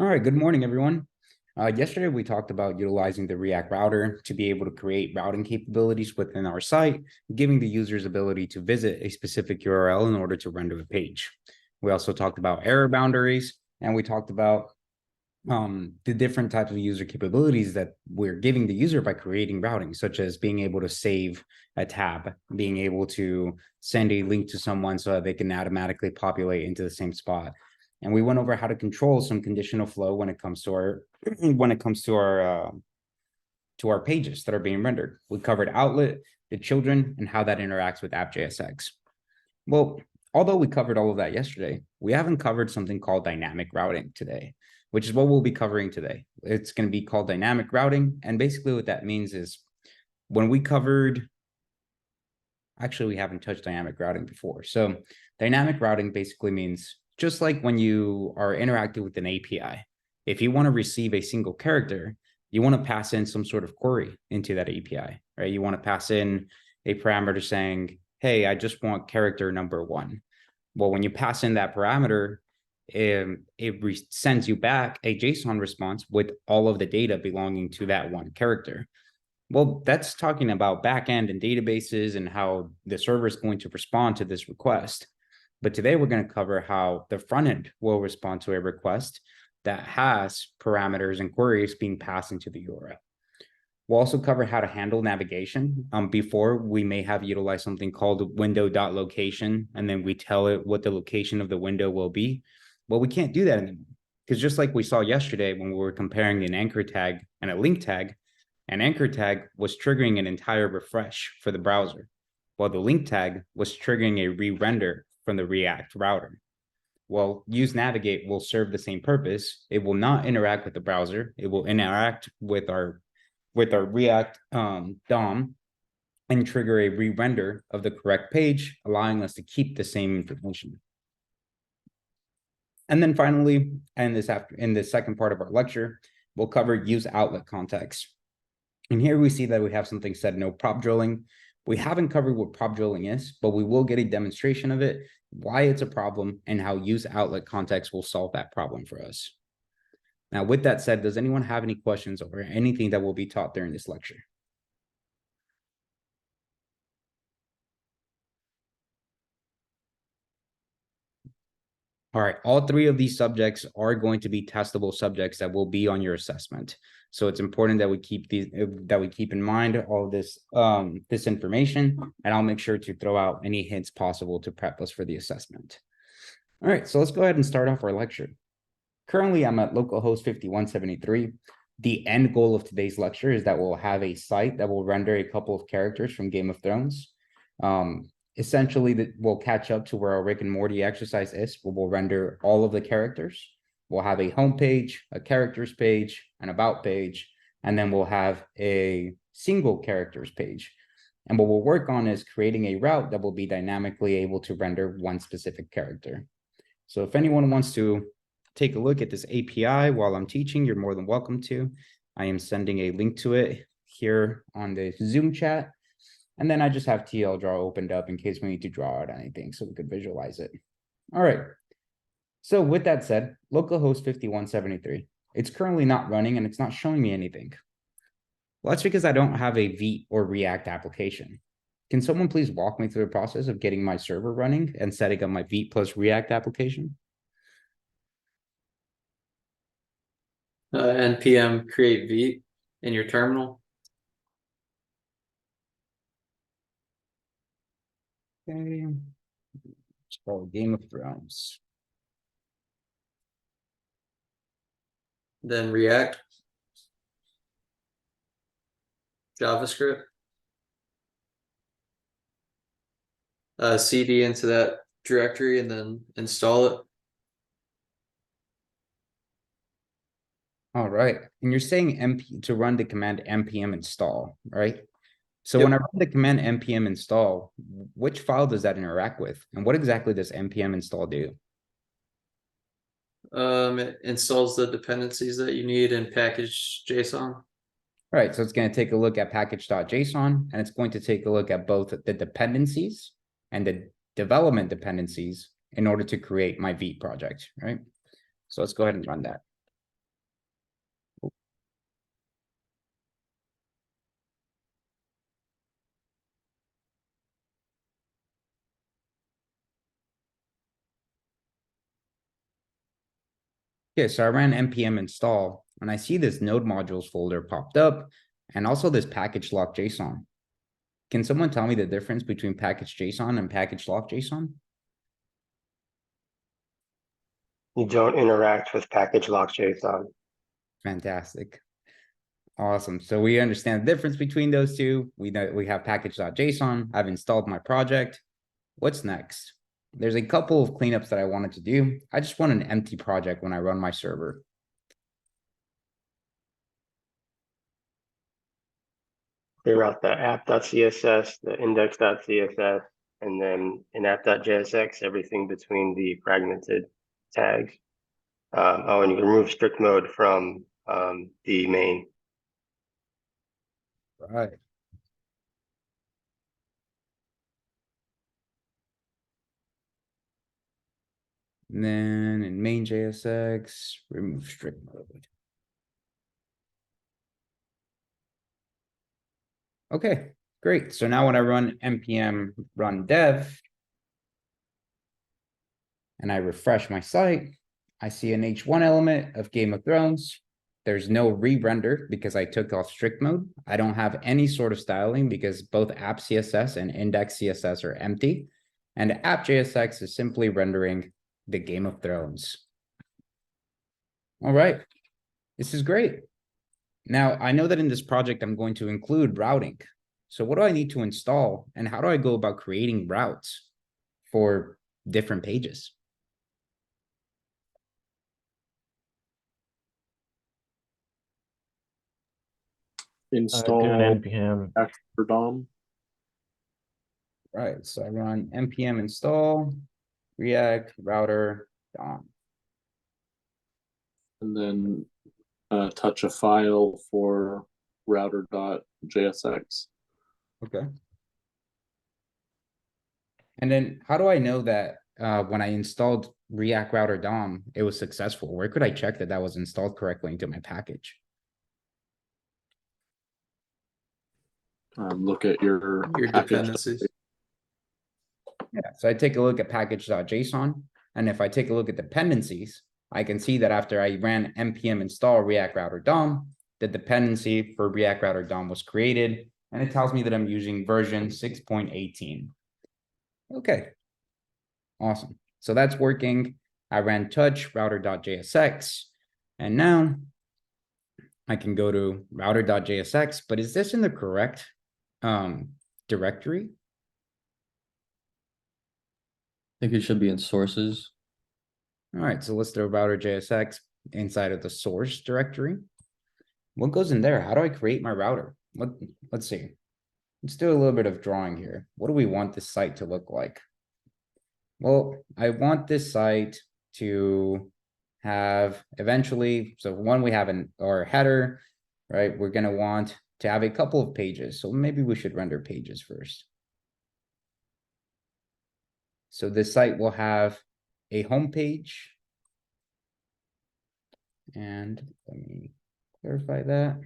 All right, good morning, everyone. Yesterday, we talked about utilizing the React router to be able to create routing capabilities within our site, giving the users ability to visit a specific URL in order to render a page. We also talked about error boundaries, and we talked about the different types of user capabilities that we're giving the user by creating routing, such as being able to save a tab, being able to send a link to someone so that they can automatically populate into the same spot. And we went over how to control some conditional flow when it comes to our pages that are being rendered. We covered outlet, the children, and how that interacts with app.jsx. Well, although we covered all of that yesterday, we haven't covered something called dynamic routing today, which is what we'll be covering today. It's going to be called dynamic routing. And basically what that means is when we covered, actually, we haven't touched dynamic routing before. So dynamic routing basically means just like when you are interacting with an API, if you want to receive a single character, you want to pass in some sort of query into that API, right? You want to pass in a parameter saying, hey, I just want character number 1. Well, when you pass in that parameter, it sends you back a JSON response with all of the data belonging to that one character. Well, that's talking about backend and databases and how the server is going to respond to this request. But today we're going to cover how the front end will respond to a request that has parameters and queries being passed into the URL. We'll also cover how to handle navigation. Before, we may have utilized something called window.location, and then we tell it what the location of the window will be. Well, we can't do that anymore, because just like we saw yesterday when we were comparing an anchor tag and a link tag, an anchor tag was triggering an entire refresh for the browser, while the link tag was triggering a re-render from the React router. Well, useNavigate will serve the same purpose. It will not interact with the browser. It will interact with our React DOM and trigger a re-render of the correct page, allowing us to keep the same information. And then finally, in the second part of our lecture, we'll cover useOutletContext. And here we see that we have something said no prop drilling. We haven't covered what prop drilling is, but we will get a demonstration of it, why it's a problem, and how useOutletContext will solve that problem for us. Now, with that said, does anyone have any questions or anything that will be taught during this lecture? All right, all 3 of these subjects are going to be testable subjects that will be on your assessment. So it's important that we keep in mind all of this this information, and I'll make sure to throw out any hints possible to prep us for the assessment. All right, so let's go ahead and start off our lecture. Currently, I'm at localhost 5173. The end goal of today's lecture is that we'll have a site that will render a couple of characters from Game of Thrones. Essentially, that we'll catch up to where our Rick and Morty exercise is, where we'll render all of the characters. We'll have a home page, a characters page, an about page, and then we'll have a single characters page. And what we'll work on is creating a route that will be dynamically able to render one specific character. So if anyone wants to take a look at this API while I'm teaching, you're more than welcome to. I am sending a link to it here on the Zoom chat. And then I just have TL draw opened up in case we need to draw out anything so we could visualize it. All right. So with that said, localhost 5173, it's currently not running and it's not showing me anything. Well, that's because I don't have a Vite or React application. Can someone please walk me through the process of getting my server running and setting up my Vite plus React application? npm create Vite in your terminal. Okay. It's called Game of Thrones. Then React, JavaScript, cd into that directory and then install it. All right. And you're saying to run the command npm install, right? So Yep. when I run the command npm install, which file does that interact with? And what exactly does npm install do? It installs the dependencies that you need in package.json. All right. So it's going to take a look at package.json, and it's going to take a look at both the dependencies and the development dependencies in order to create my Vite project, right? So let's go ahead and run that. Okay, so I ran npm install and I see this node modules folder popped up and also this package lock JSON. Can someone tell me the difference between package JSON and package lock JSON? You don't interact with package lock JSON. Fantastic. Awesome. So we understand the difference between those two. We know we have package.json. I've installed my project. What's next? There's a couple of cleanups that I wanted to do. I just want an empty project when I run my server. Clear out the app.css, the index.css, and then in app.jsx, everything between the fragmented tags. Oh, and you can remove strict mode from the main. Right. And then in main JSX, remove strict mode. Okay, great. So now when I run npm run dev and I refresh my site, I see an H1 element of Game of Thrones. There's no re-render because I took off strict mode. I don't have any sort of styling because both app CSS and index CSS are empty. And app JSX is simply rendering the Game of Thrones. All right, this is great. Now, I know that in this project, I'm going to include routing. So what do I need to install and how do I go about creating routes for different pages? Install Do an npm. for DOM. Right, so I run npm install React router DOM. And then touch a file for router.jsx. Okay. And then how do I know that when I installed React router DOM, it was successful? Where could I check that that was installed correctly into my package? Look at your package. dependencies. Yeah, so I take a look at package.json, and if I take a look at dependencies, I can see that after I ran npm install React router DOM, the dependency for React router DOM was created, and it tells me that I'm using version 6.18. Okay, awesome. So that's working. I ran touch router.jsx, and now I can go to router.jsx, but is this in the correct directory? I think it should be in sources. All right, so let's throw router.jsx inside of the source directory. What goes in there? How do I create my router? Let's see. Let's do a little bit of drawing here. What do we want this site to look like? Well, I want this site to have eventually, so one, we have our header, right? We're going to want to have a couple of pages. So maybe we should render pages first. So this site will have a home page. And let me clarify that.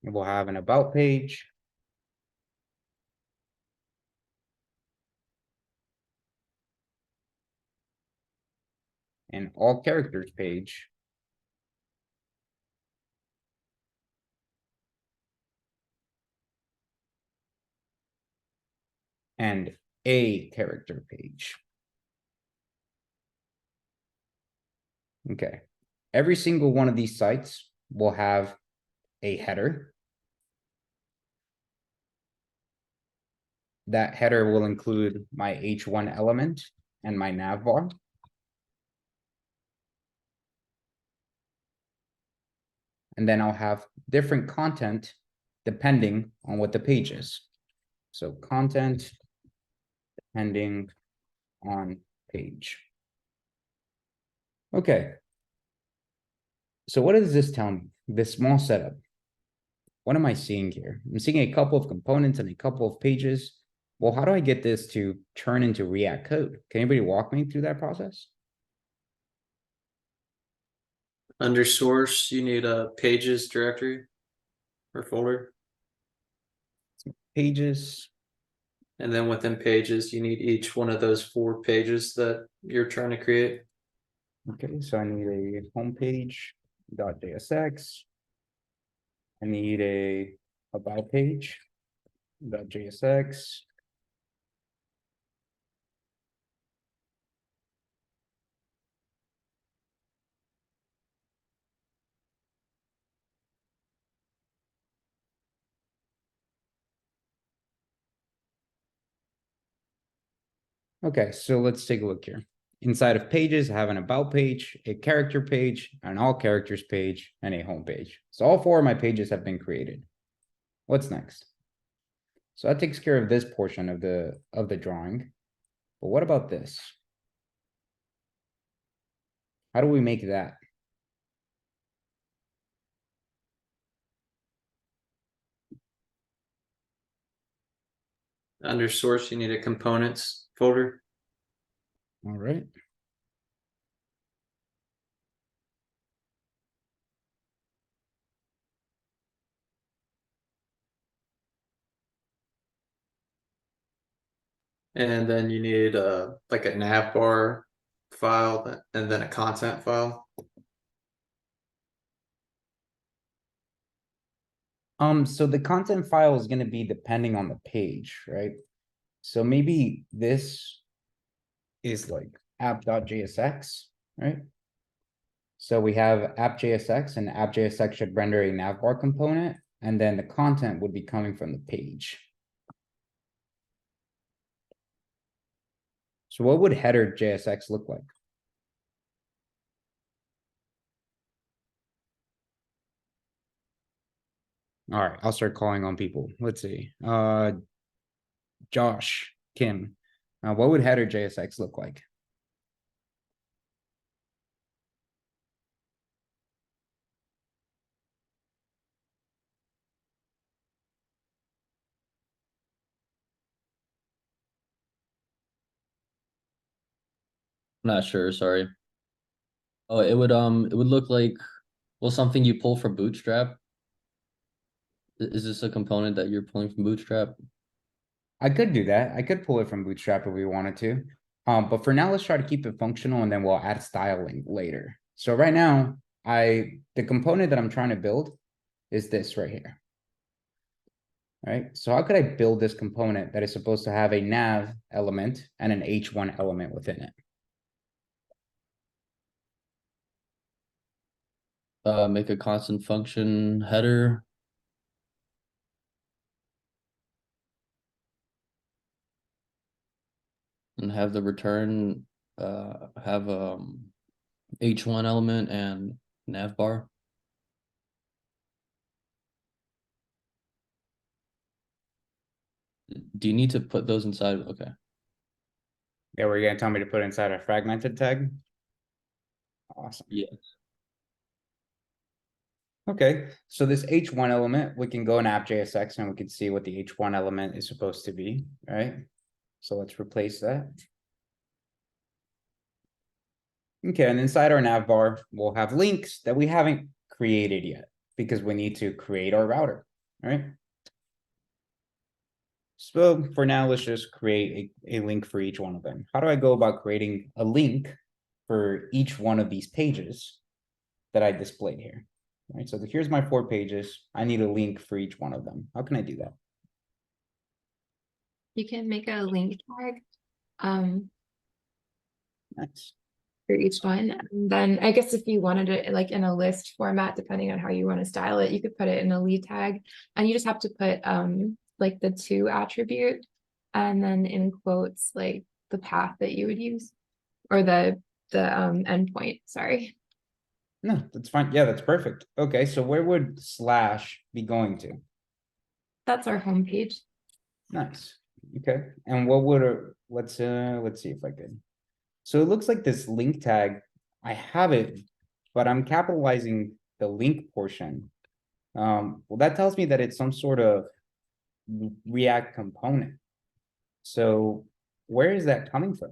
And we'll have an about page. An all characters page. And a character page. Okay. Every single one of these sites will have a header. That header will include my H1 element and my nav bar. And then I'll have different content depending on what the page is. So content depending on page. Okay. So what does this tell me? This small setup. What am I seeing here? I'm seeing a couple of components and a couple of pages. Well, how do I get this to turn into React code? Can anybody walk me through that process? Under source, you need a pages directory or folder. Pages. And then within pages, you need each one of those 4 pages that you're trying to create. Okay, so I need a homepage dot JSX. I need a about page dot JSX. Okay, so let's take a look here. Inside of pages, I have an about page, a character page, an all characters page, and a home page. So all 4 of my pages have been created. What's next? So that takes care of this portion of the drawing. But what about this? How do we make that? Under source, you need a components folder. All right. And then you need like a navbar file and then a content file. So the content file is going to be depending on the page, right? So maybe this is like app.jsx, right? So we have app.jsx, and app.jsx should render a navbar component, and then the content would be coming from the page. So what would header JSX look like? All right, I'll start calling on people. Let's see. Josh, Kim, what would header JSX look like? Not sure, sorry. Oh, it would look like, well, something you pull from Bootstrap. Is this a component that you're pulling from Bootstrap? I could do that. I could pull it from Bootstrap if we wanted to. But for now, let's try to keep it functional, and then we'll add styling later. So right now, the component that I'm trying to build is this right here. Right? So how could I build this component that is supposed to have a nav element and an H1 element within it? Make a constant function header. And have the return have H1 element and navbar. Do you need to put those inside? Okay. Yeah, we're gonna tell me to put inside a fragmented tag. Awesome. Yeah. Okay, so this H1 element, we can go in app.jsx and we can see what the H1 element is supposed to be, right? So let's replace that. Okay, and inside our navbar, we'll have links that we haven't created yet because we need to create our router, right? So for now, let's just create a link for each one of them. How do I go about creating a link for each one of these pages that I displayed here? Right, so here's my 4 pages. I need a link for each one of them. How can I do that? You can make a link tag Nice. for each one. And then I guess if you wanted it like in a list format, depending on how you want to style it, you could put it in a lead tag, and you just have to put like the to attribute, and then in quotes like the path that you would use, or the endpoint, sorry. No, that's fine. Yeah, that's perfect. Okay, so where would slash be going to? That's our homepage. Nice. Okay, and what would let's see if I could. So it looks like this link tag, I have it, but I'm capitalizing the link portion. Well, that tells me that it's some sort of React component. So where is that coming from?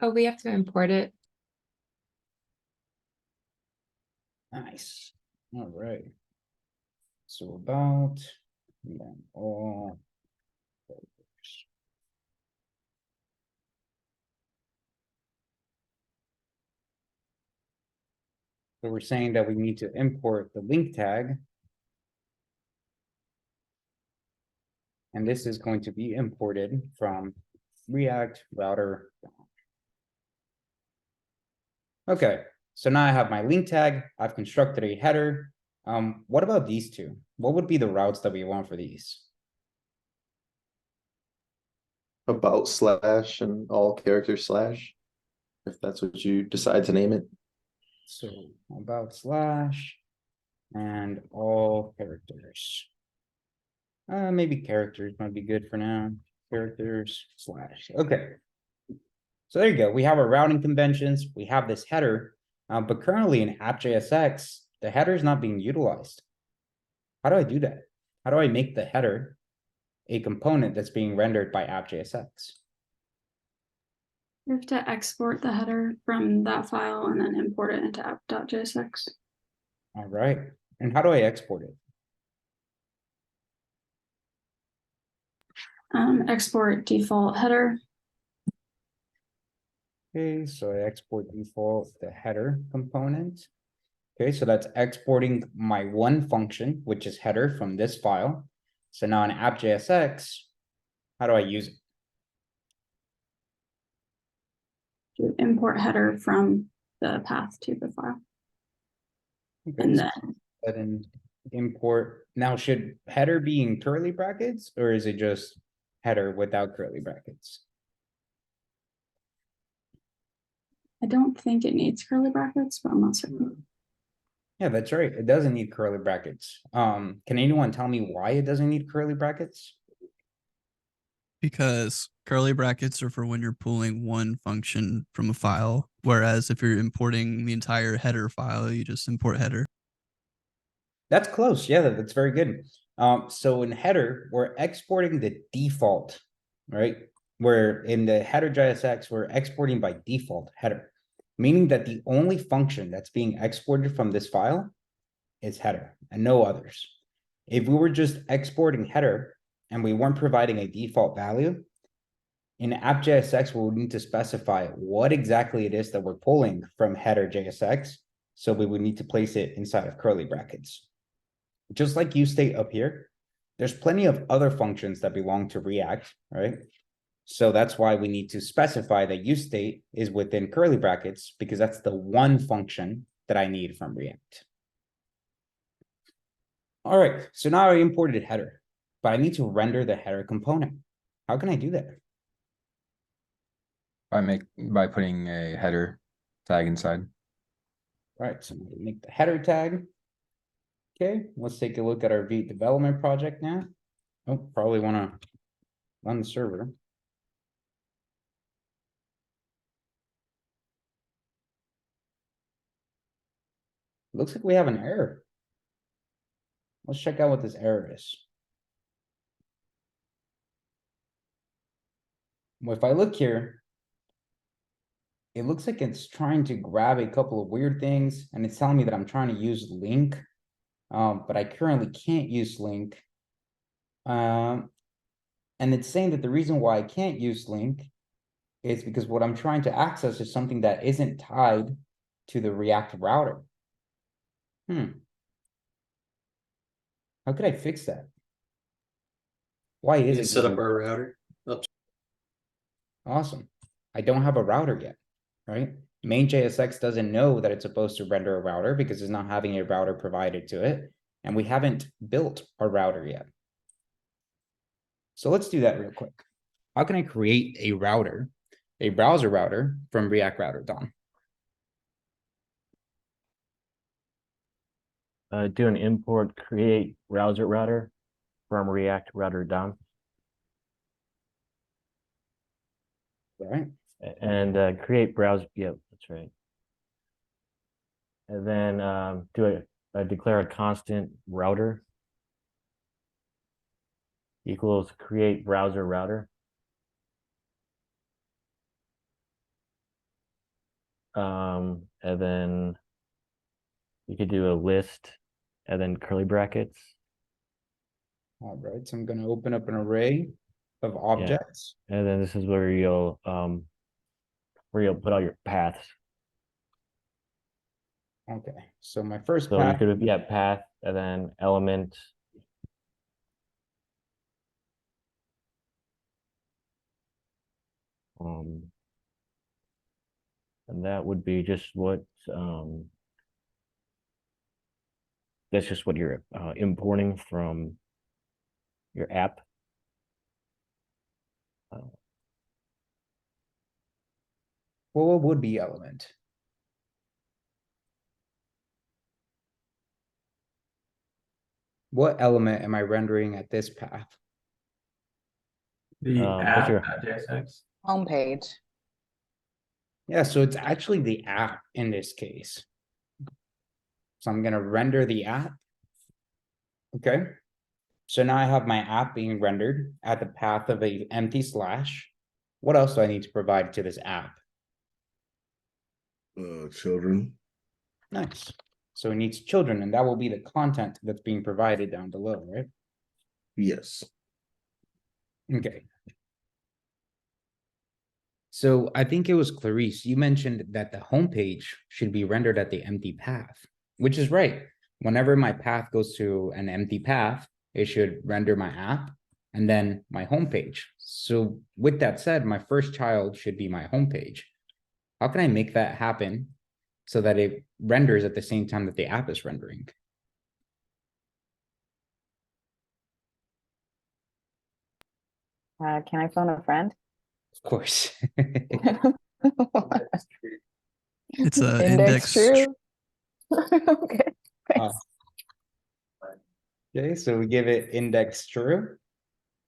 Oh, we have to import it. Nice. All right. So about, and then all. So we're saying that we need to import the link tag. And this is going to be imported from React router. Okay, so now I have my link tag. I've constructed a header. What about these two? What would be the routes that we want for these? About slash and all character slash, if that's what you decide to name it. So about slash and all characters. Maybe characters might be good for now. Characters slash. Okay. So there you go. We have our routing conventions. We have this header, but currently in app.jsx, the header is not being utilized. How do I do that? How do I make the header a component that's being rendered by app.jsx? You have to export the header from that file and then import it into app.jsx. All right. And how do I export it? Export default header. Okay, so I export default the header component. Okay, so that's exporting my one function, which is header from this file. So now in app.jsx, how do I use it? To import header from the path to the file. Okay, And so then go ahead and import. Now, should header be in curly brackets or is it just header without curly brackets? I don't think it needs curly brackets, but I'm not certain. Yeah, that's right. It doesn't need curly brackets. Can anyone tell me why it doesn't need curly brackets? Because curly brackets are for when you're pulling one function from a file, whereas if you're importing the entire header file, you just import header. That's close. Yeah, that's very good. So in header, we're exporting the default, right? Where in the header.jsx, we're exporting by default header, meaning that the only function that's being exported from this file is header and no others. If we were just exporting header and we weren't providing a default value, in app.jsx, we would need to specify what exactly it is that we're pulling from header.jsx. So we would need to place it inside of curly brackets. Just like useState up here, there's plenty of other functions that belong to React, right? So that's why we need to specify that useState is within curly brackets because that's the one function that I need from React. All right, so now I imported header, but I need to render the header component. How can I do that? By putting a header tag inside. All right, so I'm gonna make the header tag. Okay, let's take a look at our V development project now. Oh, probably want to run the server. Looks like we have an error. Let's check out what this error is. Well, if I look here, it looks like it's trying to grab a couple of weird things and it's telling me that I'm trying to use link, but I currently can't use link. And it's saying that the reason why I can't use link is because what I'm trying to access is something that isn't tied to the React router. How could I fix that? Why You is can it? set up our router. Awesome. I don't have a router yet, right? Main.jsx doesn't know that it's supposed to render a router because it's not having a router provided to it. And we haven't built a router yet. So let's do that real quick. How can I create a router, a browser router from React Router DOM? Do an import create browser router from React Router DOM. Right. And create browser. Yep, that's right. And then declare a constant router equals create browser router. And then you could do a list and then curly brackets. All right, so I'm going to open up an array of objects. Yeah. And then this is where you'll put all your paths. Okay, so my first So you path, could, yeah, path and then element. And that would be just what, that's just what you're importing from your app. well, what would be element? What element am I rendering at this path? The what's your- app.jsx. Homepage. Yeah, so it's actually the app in this case. So I'm gonna render the app. Okay. So now I have my app being rendered at the path of a empty slash. What else do I need to provide to this app? Children. Nice. So it needs children, and that will be the content that's being provided down below, right? Yes. Okay. So I think it was Clarice, you mentioned that the homepage should be rendered at the empty path, which is right. Whenever my path goes to an empty path, it should render my app and then my homepage. So with that said, my first child should be my homepage. How can I make that happen so that it renders at the same time that the app is rendering? Can I phone a friend? Of course. It's a Index true. Okay. thanks. Okay, so we give it index true,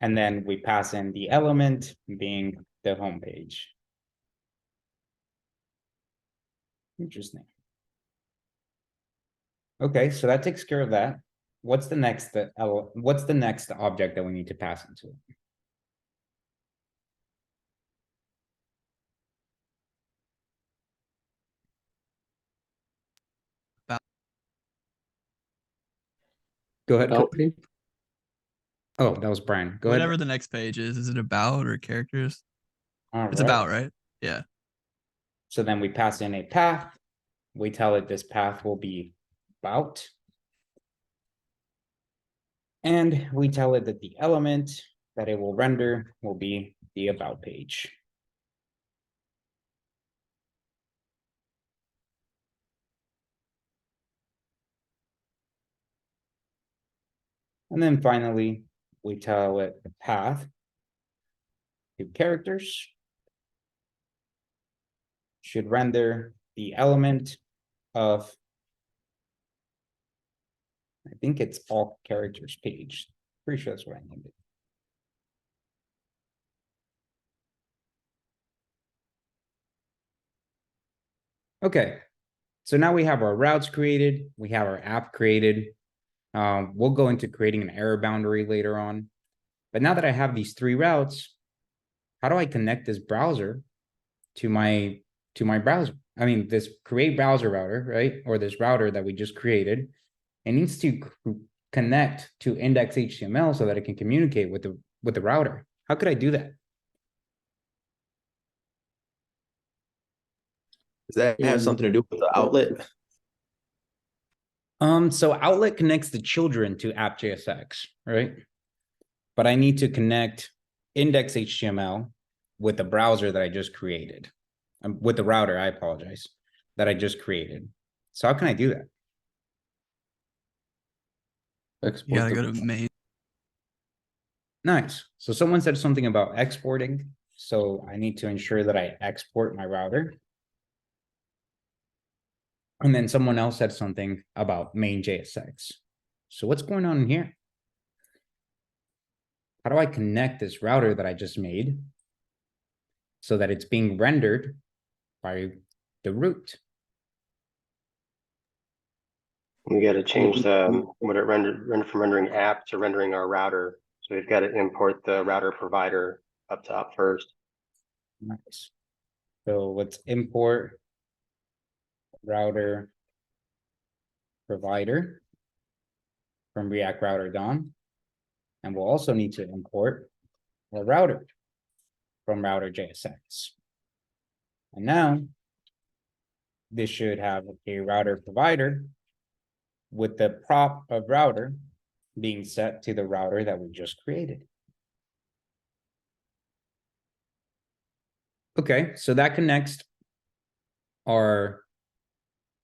and then we pass in the element being the home page. Interesting. Okay, so that takes care of that. What's the next what's the next object that we need to pass into it? Go ahead. About page? Oh, that was Brian. Go Whatever ahead. the next page is it about or characters? All It's right. about, right? Yeah. So then we pass in a path. We tell it this path will be about. And we tell it that the element that it will render will be the about page. And then finally, we tell it the path to characters should render the element of, I think it's all characters page. Pretty sure that's what I named it. Okay, so now we have our routes created, we have our app created. We'll go into creating an error boundary later on. But now that I have these three routes, how do I connect this browser to my browser? I mean, this create browser router, right? Or this router that we just created. It needs to connect to index.html so that it can communicate with the router. How could I do that? Does that have something to do with the outlet? So outlet connects the children to app.jsx, right? But I need to connect index.html with the browser that I just created. With the router, I apologize, that I just created. So how can I do that? You gotta go to main. Nice. So someone said something about exporting. So I need to ensure that I export my router. And then someone else said something about main.jsx. So what's going on in here? How do I connect this router that I just made so that it's being rendered by the root? We got to change the what it render from rendering app to rendering our router. So we've got to import the router provider up top first. Nice. So let's import router provider from React Router DOM. And we'll also need to import the router from router.jsx. And now this should have a router provider with the prop of router being set to the router that we just created. Okay, so that connects our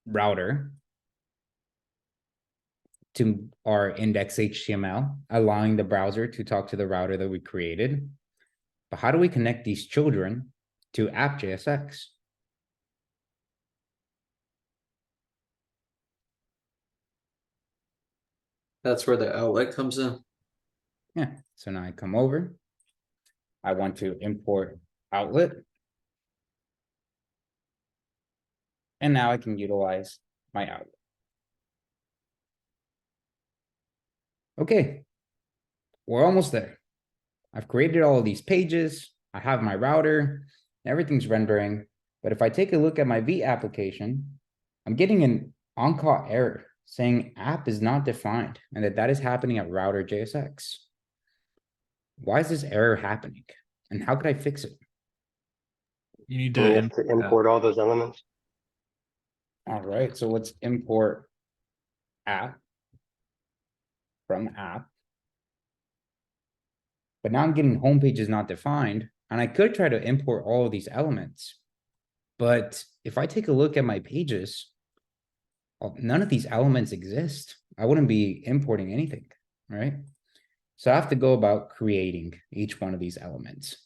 router to our index HTML, allowing the browser to talk to the router that we created. But how do we connect these children to app.jsx? That's where the outlet comes in. Yeah, so now I come over. I want to import outlet. And now I can utilize my outlet. Okay, we're almost there. I've created all of these pages. I have my router. Everything's rendering. But if I take a look at my V application, I'm getting an on-call error saying app is not defined and that is happening at router JSX. Why is this error happening? And how could I fix it? You need You have to import all those elements. All right, so let's import app from app. But now I'm getting homepage is not defined, and I could try to import all of these elements. But if I take a look at my pages, none of these elements exist. I wouldn't be importing anything, right? So I have to go about creating each one of these elements.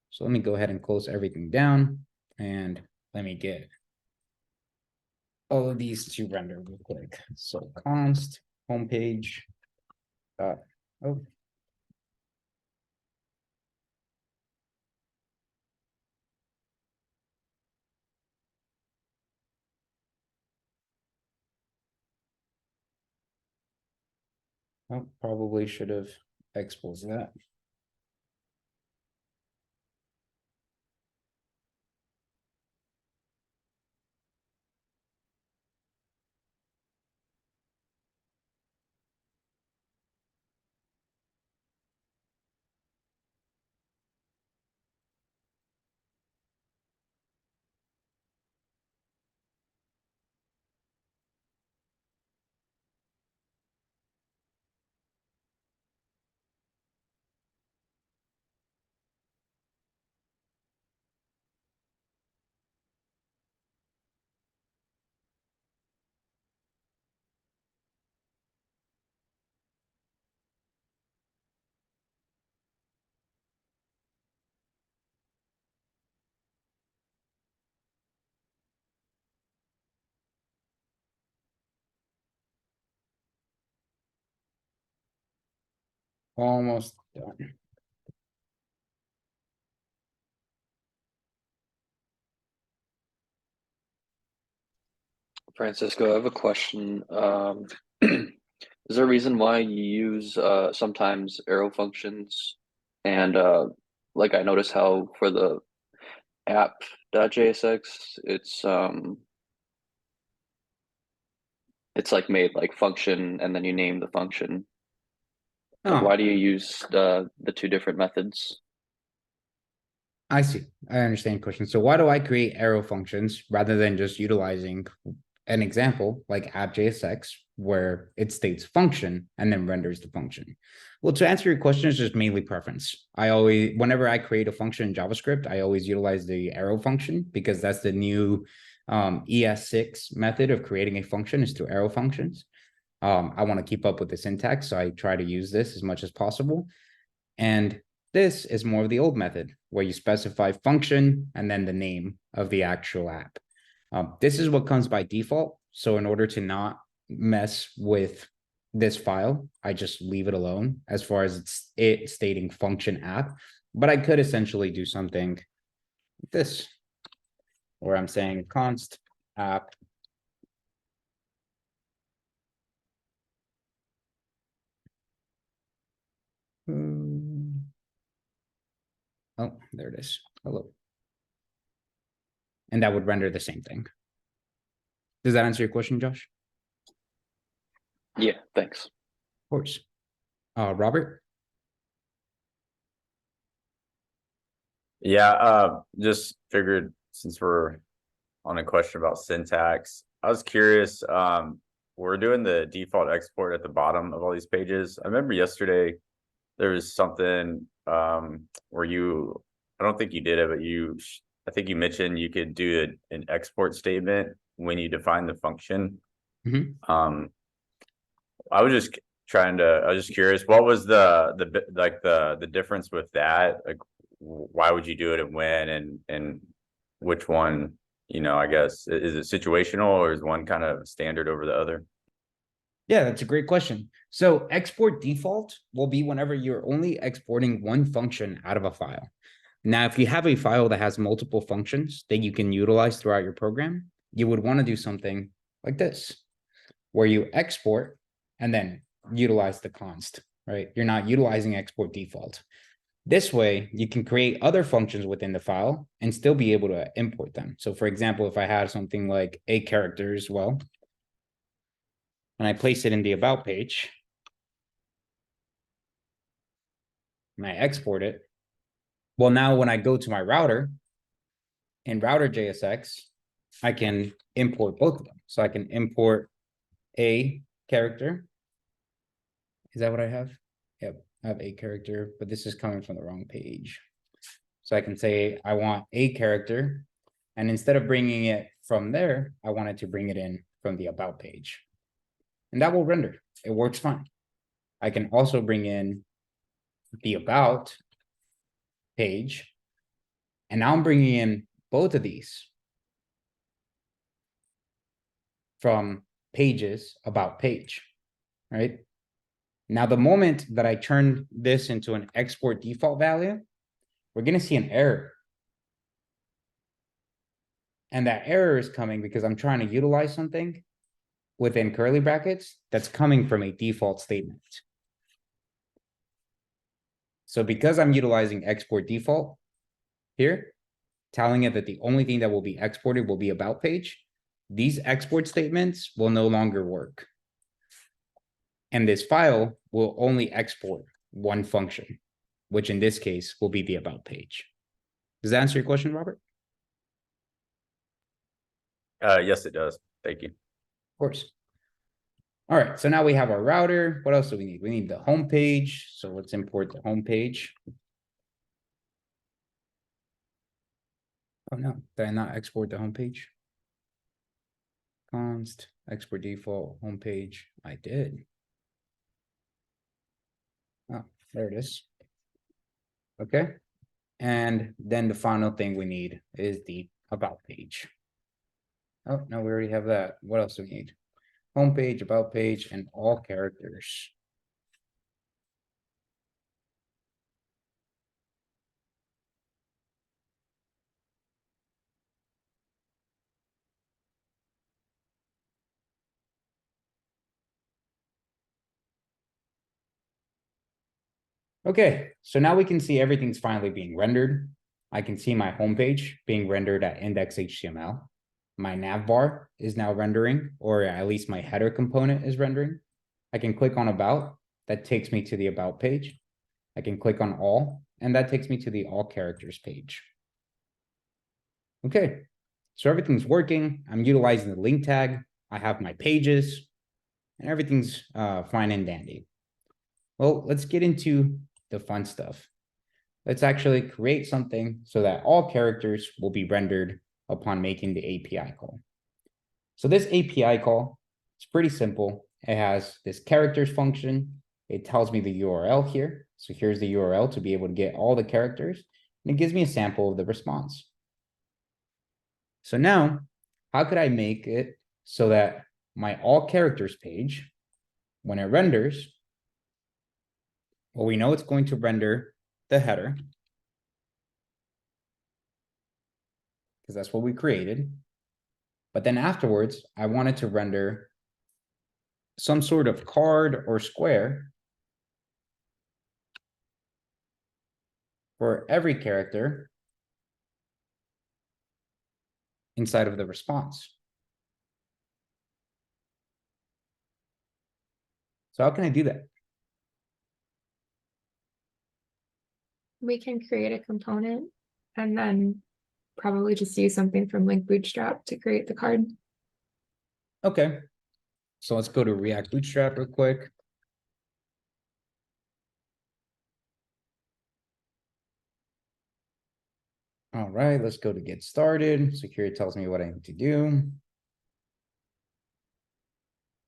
So let me go ahead and close everything down, and let me get all of these to render real quick. So const homepage. Oh. Oh, probably should have exposed that. Almost done. Francisco, I have a question. Is there a reason why you use sometimes arrow functions? And like I notice how for the app.jsx, it's like made like function and then you name the function. Like, why do you use the two different methods? I see. I understand your question. So why do I create arrow functions rather than just utilizing an example like app.jsx where it states function and then renders the function? Well, to answer your question, it's just mainly preference. Whenever I create a function in JavaScript, I always utilize the arrow function because that's the new ES6 method of creating a function is through arrow functions. I want to keep up with the syntax, so I try to use this as much as possible. And this is more of the old method where you specify function and then the name of the actual app. This is what comes by default. So in order to not mess with this file, I just leave it alone as far as it stating function app. But I could essentially do something like this, where I'm saying const app. Oh, there it is. Hello. And that would render the same thing. Does that answer your question, Josh? Yeah, thanks. Of course. Robert? Yeah, just figured since we're on a question about syntax. I was curious, we're doing the default export at the bottom of all these pages. I remember yesterday there was something where I don't think you did it, but I think you mentioned you could do an export statement when you define the function. I was just curious, what was the difference with that? Like, why would you do it and when, and which one, I guess, is it situational or is one kind of standard over the other? Yeah, that's a great question. So export default will be whenever you're only exporting one function out of a file. Now, if you have a file that has multiple functions that you can utilize throughout your program, you would want to do something like this, where you export and then utilize the const, right? You're not utilizing export default. This way, you can create other functions within the file and still be able to import them. So for example, if I had something like a character as well, and I place it in the about page, and I export it, well, now when I go to my router, in router JSX, I can import both of them. So I can import a character. Is that what I have? Yep, I have a character, but this is coming from the wrong page. So I can say I want a character, and instead of bringing it from there, I wanted to bring it in from the about page. And that will render. It works fine. I can also bring in the about page, and now I'm bringing in both of these from pages about page, right? Now, the moment that I turn this into an export default value, we're going to see an error. And that error is coming because I'm trying to utilize something within curly brackets that's coming from a default statement. So because I'm utilizing export default here, telling it that the only thing that will be exported will be about page, these export statements will no longer work. And this file will only export one function, which in this case will be the about page. Does that answer your question, Robert? Yes, it does. Thank you. Of course. All right, so now we have our router. What else do we need? We need the home page. So let's import the home page. Oh no, did I not export the home page? Const, export default, home page. I did. Oh, there it is. Okay. And then the final thing we need is the about page. Oh, no, we already have that. What else do we need? Home page, about page, and all characters. Okay, so now we can see everything's finally being rendered. I can see my homepage being rendered at index.html. My nav bar is now rendering, or at least my header component is rendering. I can click on about, that takes me to the about page. I can click on all, and that takes me to the all characters page. Okay, so everything's working. I'm utilizing the link tag. I have my pages, and everything's fine and dandy. Well, let's get into the fun stuff. Let's actually create something so that all characters will be rendered upon making the API call. So this API call is pretty simple. It has this characters function. It tells me the URL here. So here's the URL to be able to get all the characters, and it gives me a sample of the response. So now, how could I make it so that my all characters page, when it renders, well, we know it's going to render the header because that's what we created. But then afterwards, I wanted to render some sort of card or square for every character inside of the response. So how can I do that? We can create a component and then probably just use something from like Bootstrap to create the card. Okay. So let's go to React Bootstrap real quick. All right, let's go to get started. So here it tells me what I need to do.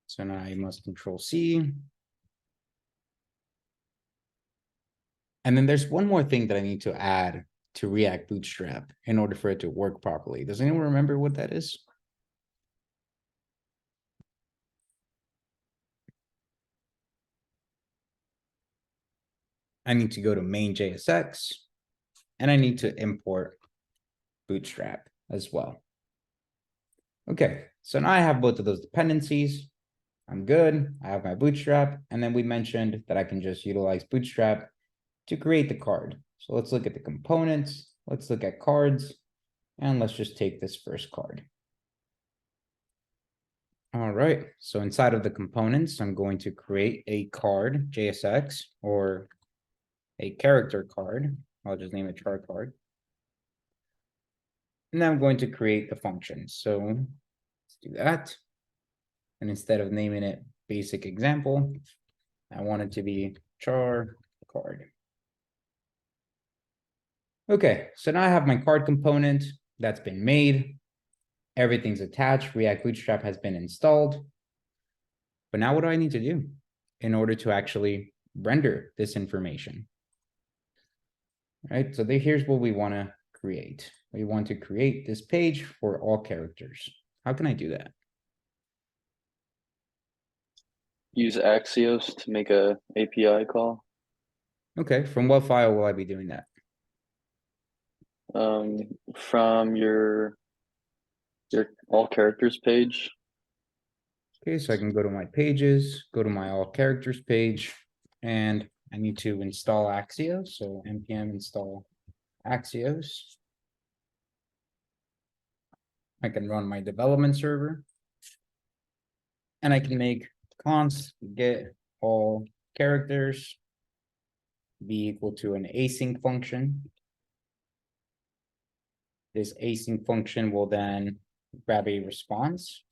So now I must Control C. And then there's one more thing that I need to add to React Bootstrap in order for it to work properly. Does anyone remember what that is? I need to go to main JSX and I need to import Bootstrap as well. Okay, so now I have both of those dependencies. I'm good. I have my Bootstrap. And then we mentioned that I can just utilize Bootstrap to create the card. So let's look at the components. Let's look at cards. And let's just take this first card. All right, so inside of the components, I'm going to create a card JSX or a character card. I'll just name it char card. And then I'm going to create the function. So let's do that. And instead of naming it basic example, I want it to be char card. Okay, so now I have my card component that's been made. Everything's attached. React Bootstrap has been installed. But now what do I need to do in order to actually render this information? All right, so here's what we want to create. We want to create this page for all characters. How can I do that? Use Axios to make a API call. Okay, from what file will I be doing that? From your all characters page. Okay, so I can go to my pages, go to my all characters page, and I need to install Axios. So npm install Axios. I can run my development server. And I can make const get all characters be equal to an async function. This async function will then grab a response.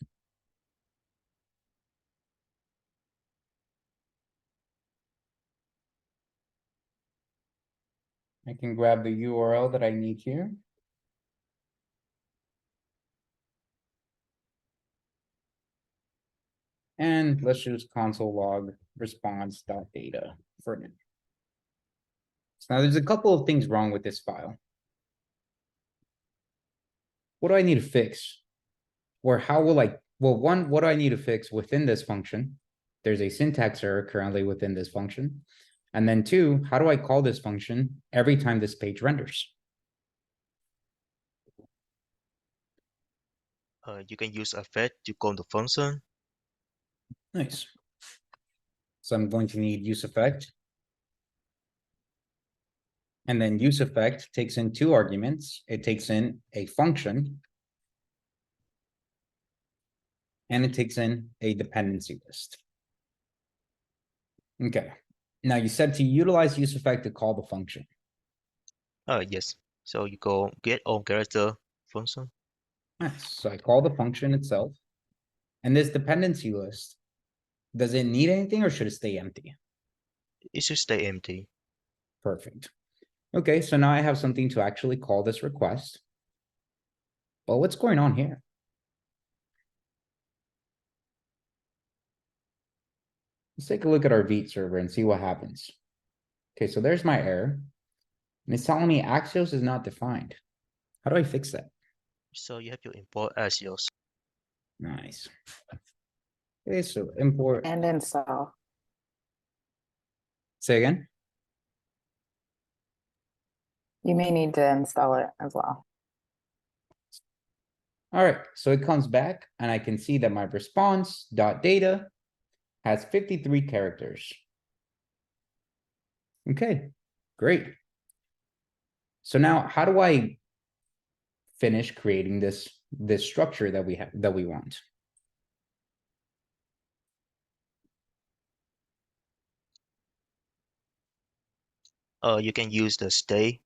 I can grab the URL that I need here. And let's use console log response.data for now. So now there's a couple of things wrong with this file. What do I need to fix? Or how will I, well, one, what do I need to fix within this function? There's a syntax error currently within this function. And then two, how do I call this function every time this page renders? You can use a fetch to call the function. Nice. So I'm going to need useEffect. And then useEffect takes in two arguments. It takes in a function. And it takes in a dependency list. Okay. Now you said to utilize useEffect to call the function. Yes. So you go get on character function. Nice. So I call the function itself. And this dependency list, does it need anything or should it stay empty? It should stay empty. Perfect. Okay, so now I have something to actually call this request. Well, what's going on here? Let's take a look at our Vite server and see what happens. Okay, so there's my error. And it's telling me Axios is not defined. How do I fix that? So you have to import Axios. Nice. Okay, so import. And install. Say again? You may need to install it as well. All right, so it comes back and I can see that my response.data has 53 characters. Okay, great. So now how do I finish creating this structure that we want? You can use the state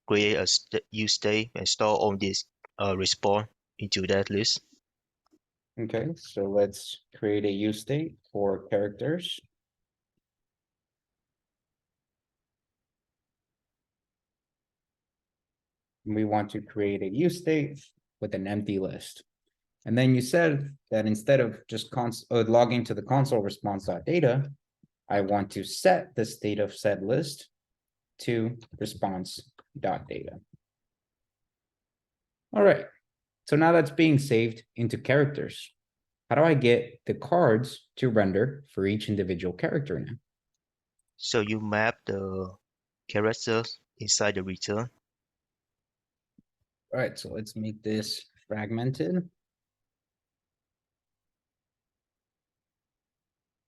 create a useState and store all this response into that list. Okay, so let's create a use state for characters. We want to create a use state with an empty list. And then you said that instead of just logging to the console response.data, I want to set the state of said list to response.data. All right, so now that's being saved into characters. How do I get the cards to render for each individual character now? So you map the characters inside the return. All right, so let's make this fragmented.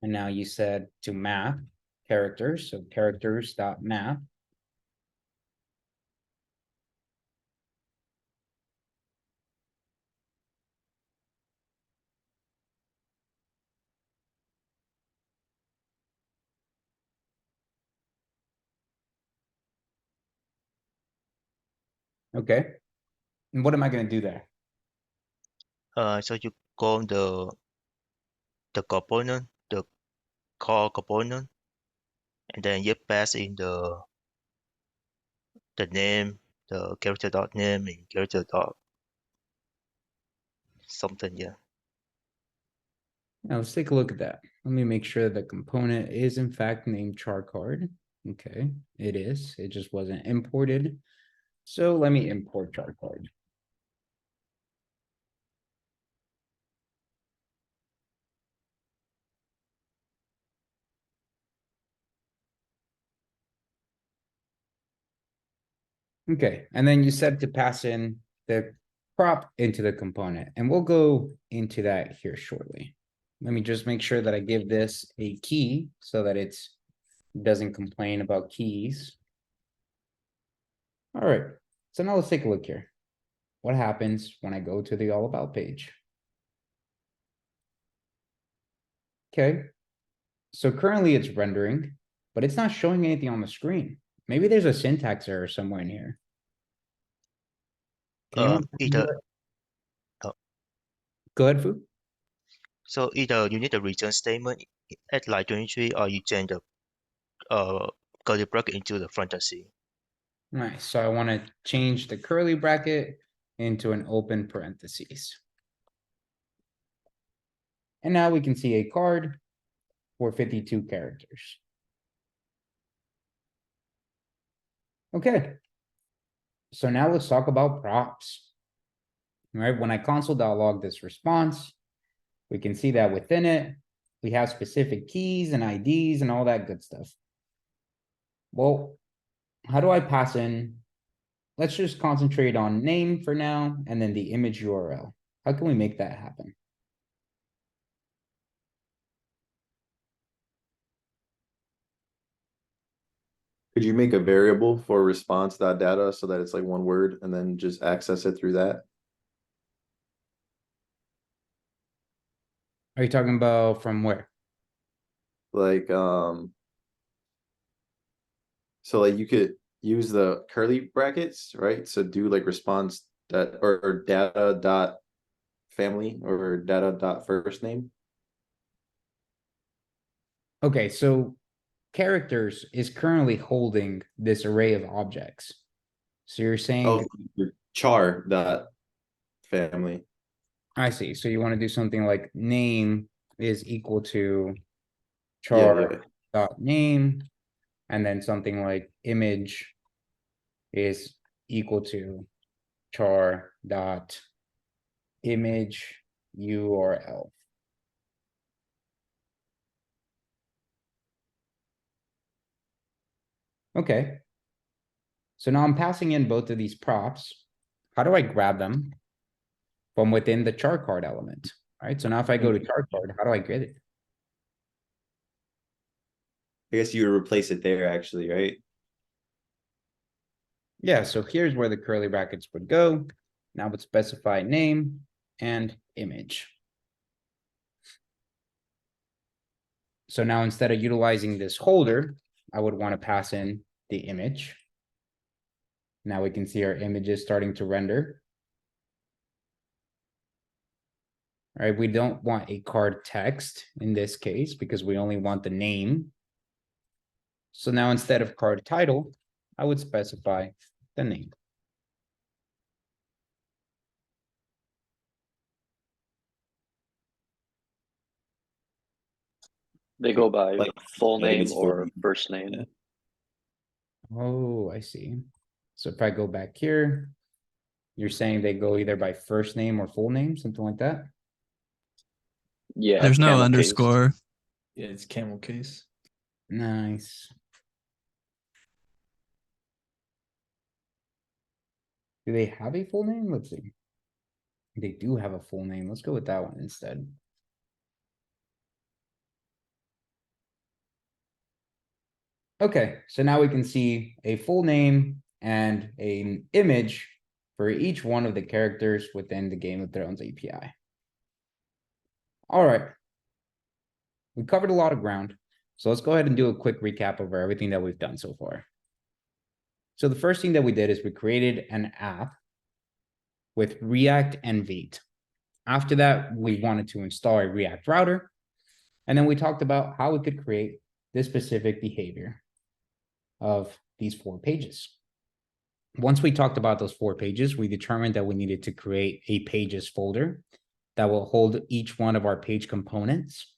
And now you said to map characters, so characters.map. Okay, and what am I going to do there? So you call the component, the core component, and then you pass in the name, the character dot name and character dot something. Yeah. Now let's take a look at that. Let me make sure the component is in fact named char card. Okay, it is. It just wasn't imported. So let me import char card. Okay, and then you said to pass in the prop into the component, and we'll go into that here shortly. Let me just make sure that I give this a key so that it doesn't complain about keys. All right, so now let's take a look here. What happens when I go to the all about page? Okay, so currently it's rendering, but it's not showing anything on the screen. Maybe there's a syntax error somewhere in here. Either Go ahead, Fu. so either you need a return statement at line 23 or you change the curly bracket into the parenthesis. Nice. So I want to change the curly bracket into an open parentheses. And now we can see a card for 52 characters. Okay. So now let's talk about props. All right, when I console.log this response, we can see that within it, we have specific keys and IDs and all that good stuff. Well, how do I pass in? Let's just concentrate on name for now, and then the image URL. How can we make that happen? Could you make a variable for response.data so that it's like one word and then just access it through that? Are you talking about from where? Like, so like you could use the curly brackets, right? So do like response that or data dot family or data dot first name. Okay, so characters is currently holding this array of objects. So you're saying char dot family. I see. So you want to do something like name is equal to char dot name, and then something like image is equal to char dot image URL. Okay. So now I'm passing in both of these props. How do I grab them from within the char card element? All right. So now if I go to char card, how do I get it? I guess you would replace it there actually, right? Yeah, so here's where the curly brackets would go. Now would specify name and image. So now instead of utilizing this holder, I would want to pass in the image. Now we can see our images starting to render. All right, we don't want a card text in this case because we only want the name. So now instead of card title, I would specify the name. They go by Like, full I think name it's full or name. first name. Yeah. Oh, I see. So if I go back here, you're saying they go either by first name or full name, something like that? Yeah, There's no camel case. underscore. Yeah, it's camel case. Nice. Do they have a full name? Let's see. They do have a full name. Let's go with that one instead. Okay, so now we can see a full name and an image for each one of the characters within the Game of Thrones API. All right. We covered a lot of ground. So let's go ahead and do a quick recap over everything that we've done so far. So the first thing that we did is we created an app with React and Vite. After that, we wanted to install a React router. And then we talked about how we could create this specific behavior of these 4 pages. Once we talked about those 4 pages, we determined that we needed to create a pages folder that will hold each one of our page components.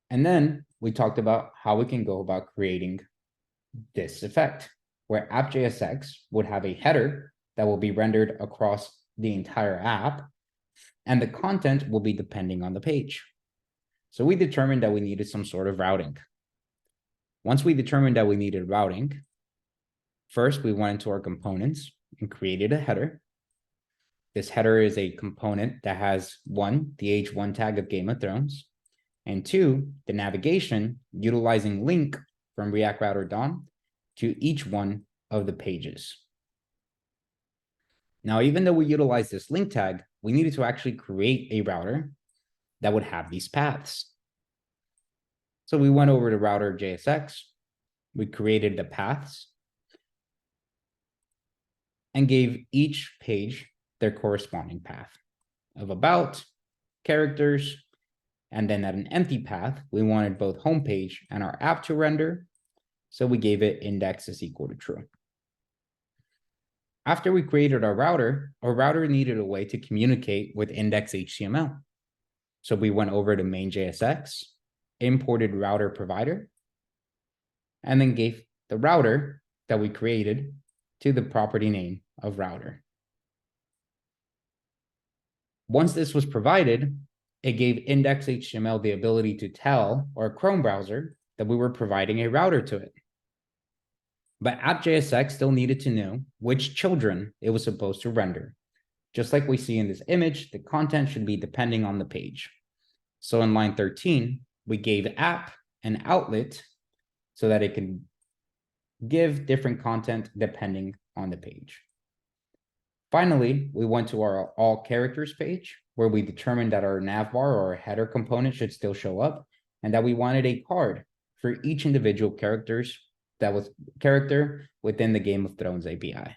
And then we talked about how we can go about creating this effect, where app.jsx would have a header that will be rendered across the entire app, and the content will be depending on the page. So we determined that we needed some sort of routing. Once we determined that we needed routing, first we went into our components and created a header. This header is a component that has 1, the H1 tag of Game of Thrones, and 2, the navigation utilizing link from React Router DOM to each one of the pages. Now, even though we utilize this link tag, we needed to actually create a router that would have these paths. So we went over to router.jsx, we created the paths, and gave each page their corresponding path of about, characters, and then at an empty path, we wanted both homepage and our app to render, so we gave it index is equal to true. After we created our router needed a way to communicate with index.html. So we went over to main.jsx, imported router provider, and then gave the router that we created to the property name of router. Once this was provided, it gave index.html the ability to tell our Chrome browser that we were providing a router to it. But app.jsx still needed to know which children it was supposed to render. Just like we see in this image, the content should be depending on the page. So in line 13, we gave app an outlet so that it can give different content depending on the page. Finally, we went to our all characters page where we determined that our navbar or our header component should still show up and that we wanted a card for each individual character within the Game of Thrones API.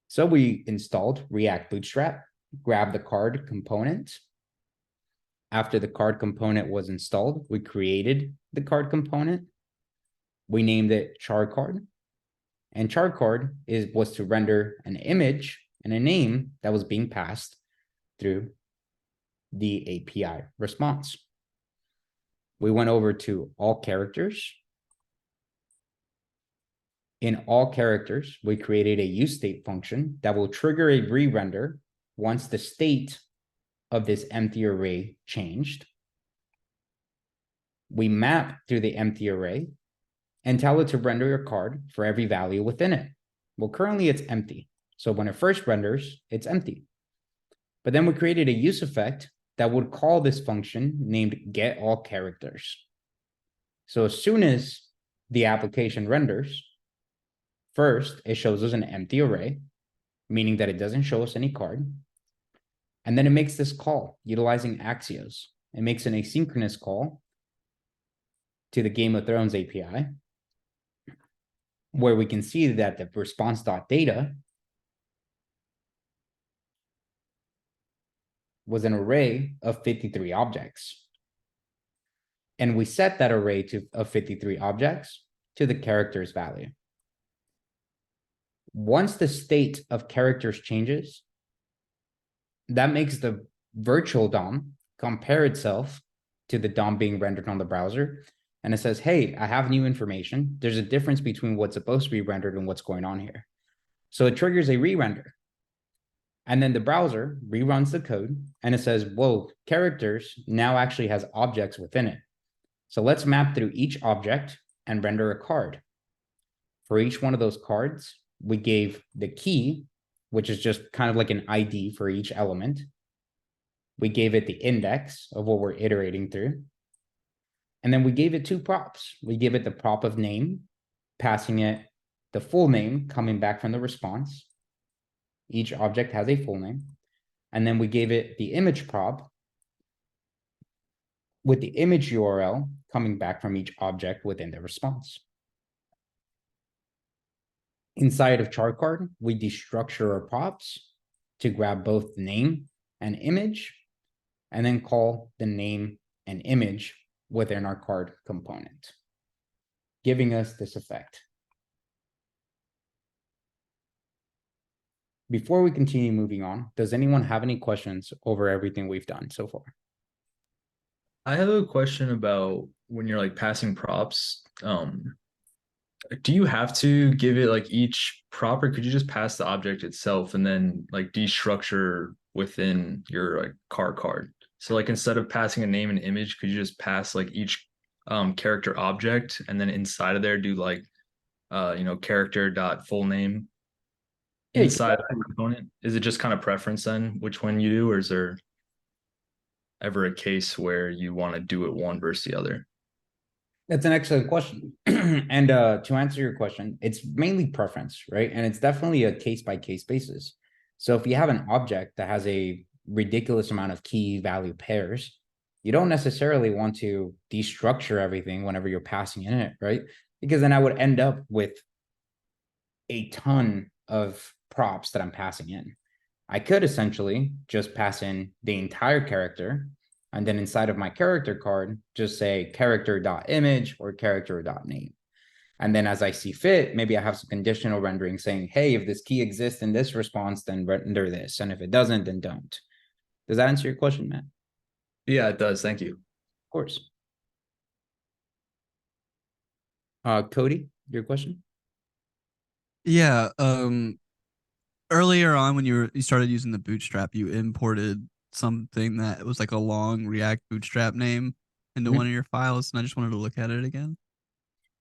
So we installed React Bootstrap, grabbed the card component. After the card component was installed, we created the card component. We named it charCard. And charCard was to render an image and a name that was being passed through the API response. We went over to all characters. In all characters, we created a useState function that will trigger a re-render once the state of this empty array changed. We map through the empty array and tell it to render a card for every value within it. Well, currently it's empty. So when it first renders, it's empty. But then we created a use effect that would call this function named getAllCharacters. So as soon as the application renders, first, it shows us an empty array, meaning that it doesn't show us any card. And then it makes this call utilizing Axios. It makes an asynchronous call to the Game of Thrones API. where we can see that the response.data was an array of 53 objects. And we set that array of 53 objects to the characters value. Once the state of characters changes, that makes the virtual DOM compare itself to the DOM being rendered on the browser. And it says, hey, I have new information. There's a difference between what's supposed to be rendered and what's going on here. So it triggers a re-render. And then the browser reruns the code and it says, whoa, characters now actually has objects within it. So let's map through each object and render a card. For each one of those cards, we gave the key, which is just kind of like an ID for each element. We gave it the index of what we're iterating through. And then we gave it two props. We give it the prop of name, passing it the full name coming back from the response. Each object has a full name. And then we gave it the image prop with the image URL coming back from each object within the response. Inside of chart card, we destructure our props to grab both name and image, and then call the name and image within our card component, giving us this effect. Before we continue moving on, does anyone have any questions over everything we've done so far? I have a question about when you're like passing props. Do you have to give it like each prop, or could you just pass the object itself and then like destructure within your like card? So like instead of passing a name and image, could you just pass like each character object and then inside of there do like character dot full name inside of the component? Is it just kind of preference then which one you do, or is there ever a case where you want to do it one versus the other? That's an excellent question. And to answer your question, it's mainly preference, right? And it's definitely a case-by-case basis. So if you have an object that has a ridiculous amount of key value pairs, you don't necessarily want to destructure everything whenever you're passing in it, right? Because then I would end up with a ton of props that I'm passing in. I could essentially just pass in the entire character, and then inside of my character card, just say character.image or character.name. And then as I see fit, maybe I have some conditional rendering saying, hey, if this key exists in this response, then render this. And if it doesn't, then don't. Does that answer your question, Matt? Yeah, it does. Thank you. Of course. Cody, your question? Yeah, earlier on when you started using the Bootstrap, you imported something that was like a long React Bootstrap name into one of your files, and I just wanted to look at it again.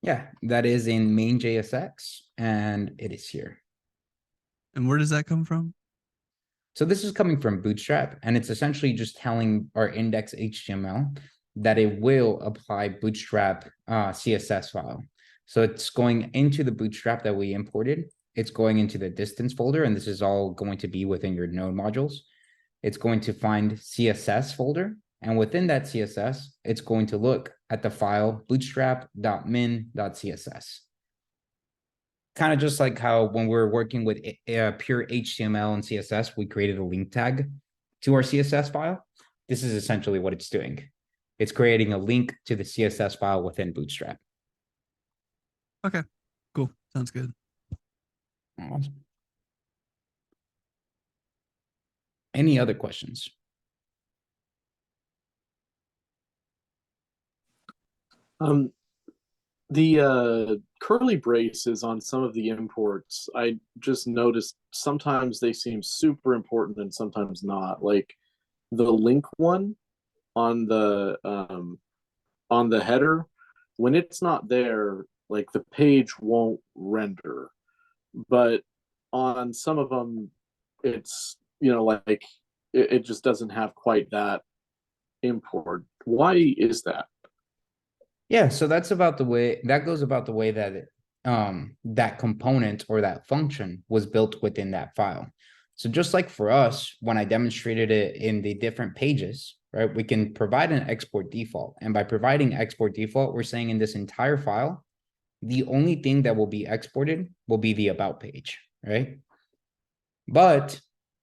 Yeah, that is in main.jsx, and it is here. And where does that come from? So this is coming from Bootstrap, and it's essentially just telling our index HTML that it will apply Bootstrap CSS file. So it's going into the Bootstrap that we imported. It's going into the distance folder, and this is all going to be within your node modules. It's going to find CSS folder, and within that CSS, it's going to look at the file bootstrap.min.css. Kind of just like how when we're working with pure HTML and CSS, we created a link tag to our CSS file. This is essentially what it's doing. It's creating a link to the CSS file within Bootstrap. Okay, cool. Sounds good. Awesome. Any other questions? The curly braces on some of the imports, I just noticed sometimes they seem super important and sometimes not. Like the link one on the header, when it's not there, like the page won't render. But on some of them, it's like it just doesn't have quite that import. Why is that? Yeah, so that's about the way that goes about the way that that component or that function was built within that file. So just like for us, when I demonstrated it in the different pages, right, we can provide an export default. And by providing export default, we're saying in this entire file, the only thing that will be exported will be the about page, right? But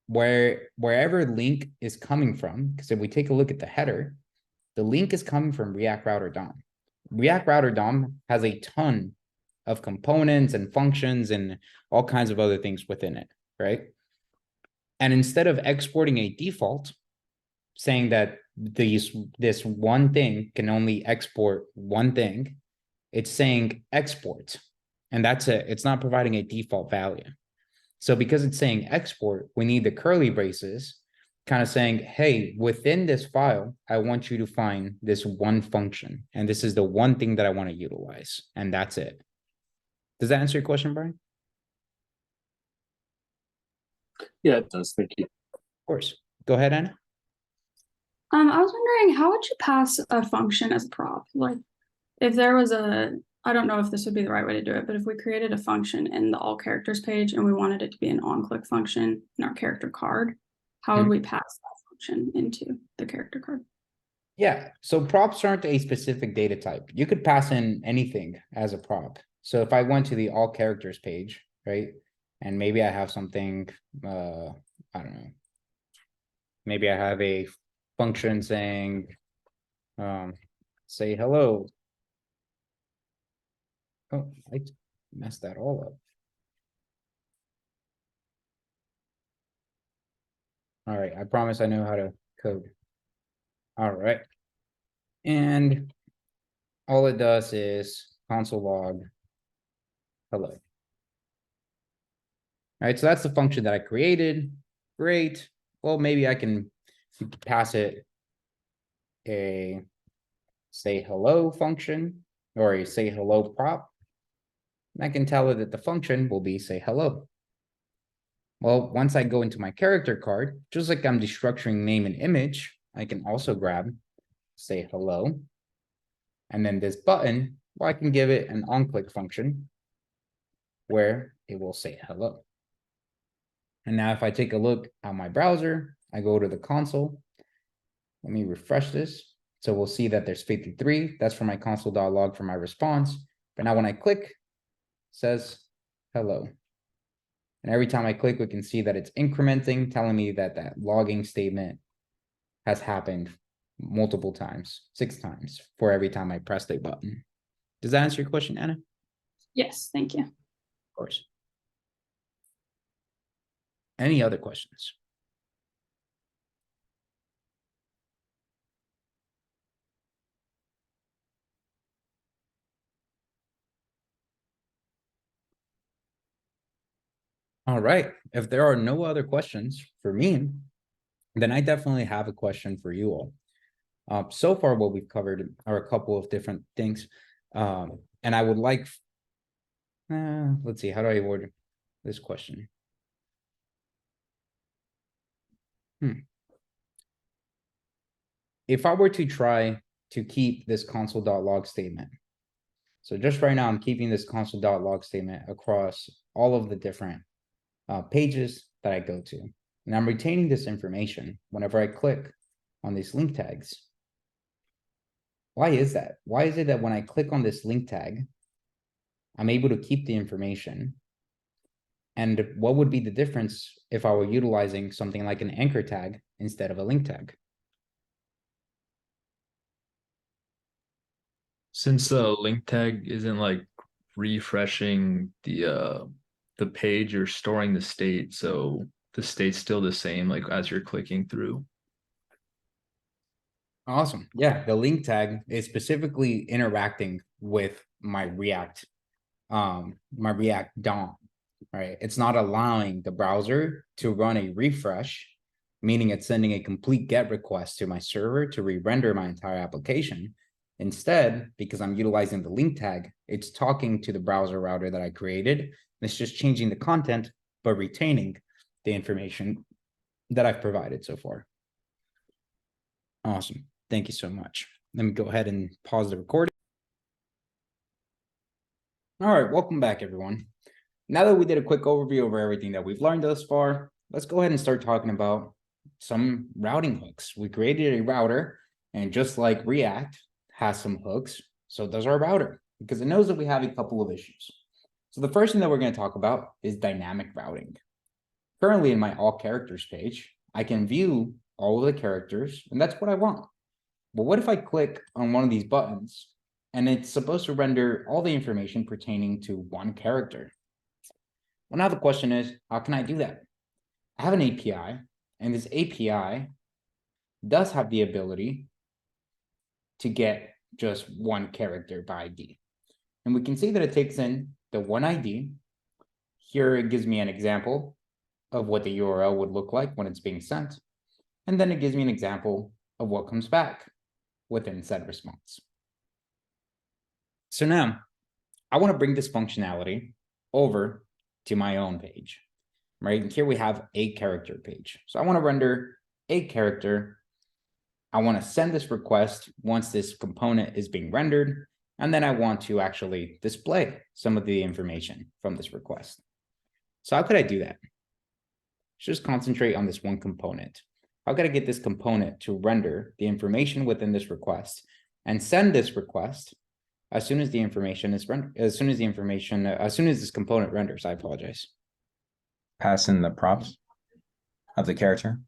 wherever link is coming from, because if we take a look at the header, the link is coming from React Router DOM. React Router DOM has a ton of components and functions and all kinds of other things within it, right? And instead of exporting a default saying that this one thing can only export one thing, it's saying export, and that's it. It's not providing a default value. So because it's saying export, we need the curly braces kind of saying, hey, within this file, I want you to find this one function, and this is the one thing that I want to utilize, and that's it. Does that answer your question, Brian? Yeah, it does. Thank you. Of course. Go ahead, Anna. I was wondering, how would you pass a function as a prop? Like, if there was I don't know if this would be the right way to do it, but if we created a function in the all characters page and we wanted it to be an on-click function in our character card, how would we pass that function into the character card? Yeah, so props aren't a specific data type. You could pass in anything as a prop. So if I went to the all characters page, right, and maybe I have something, I don't know, maybe I have a function saying, say hello. Oh, I messed that all up. All right, I promise I know how to code. All right. And all it does is console log hello. All right, so that's the function that I created. Great. Well, maybe I can pass it a say hello function or a say hello prop. And I can tell it that the function will be say hello. Well, once I go into my character card, just like I'm destructuring name and image, I can also grab say hello. And then this button, well, I can give it an on-click function where it will say hello. And now if I take a look at my browser, I go to the console. Let me refresh this. So we'll see that there's 53. That's for my console.log for my response. But now when I click, it says hello. And every time I click, we can see that it's incrementing, telling me that that logging statement has happened multiple times, 6 times for every time I pressed a button. Does that answer your question, Anna? Yes, thank you. Of course. Any other questions? All right. If there are no other questions for me, then I definitely have a question for you all. So far, what we've covered are a couple of different things. And I would like, let's see, how do I word this question? If I were to try to keep this console.log statement, so just right now, I'm keeping this console.log statement across all of the different pages that I go to. And I'm retaining this information whenever I click on these link tags. Why is that? Why is it that when I click on this link tag, I'm able to keep the information? And what would be the difference if I were utilizing something like an anchor tag instead of a link tag? Since the link tag isn't like refreshing the page, you're storing the state, so the state's still the same like as you're clicking through. Awesome. Yeah, the link tag is specifically interacting with my React DOM, right? It's not allowing the browser to run a refresh, meaning it's sending a complete GET request to my server to re-render my entire application. Instead, because I'm utilizing the link tag, it's talking to the browser router that I created. It's just changing the content, but retaining the information that I've provided so far. Awesome. Thank you so much. Let me go ahead and pause the recording. All right, welcome back, everyone. Now that we did a quick overview over everything that we've learned thus far, let's go ahead and start talking about some routing hooks. We created a router, and just like React has some hooks, so does our router. because it knows that we have a couple of issues. So the first thing that we're going to talk about is dynamic routing. Currently in my all characters page, I can view all of the characters, and that's what I want. But what if I click on one of these buttons and it's supposed to render all the information pertaining to one character? Well, now the question is, how can I do that? I have an API, and this API does have the ability to get just one character by ID. And we can see that it takes in the one ID. Here it gives me an example of what the URL would look like when it's being sent. And then it gives me an example of what comes back within said response. So now I want to bring this functionality over to my own page, right? And here we have a character page. So I want to render a character. I want to send this request once this component is being rendered. And then I want to actually display some of the information from this request. So how could I do that? Just concentrate on this one component. How could I get this component to render the information within this request and send this request as soon as the information is rendered, as soon as this component renders? I apologize. Pass in the props of the character.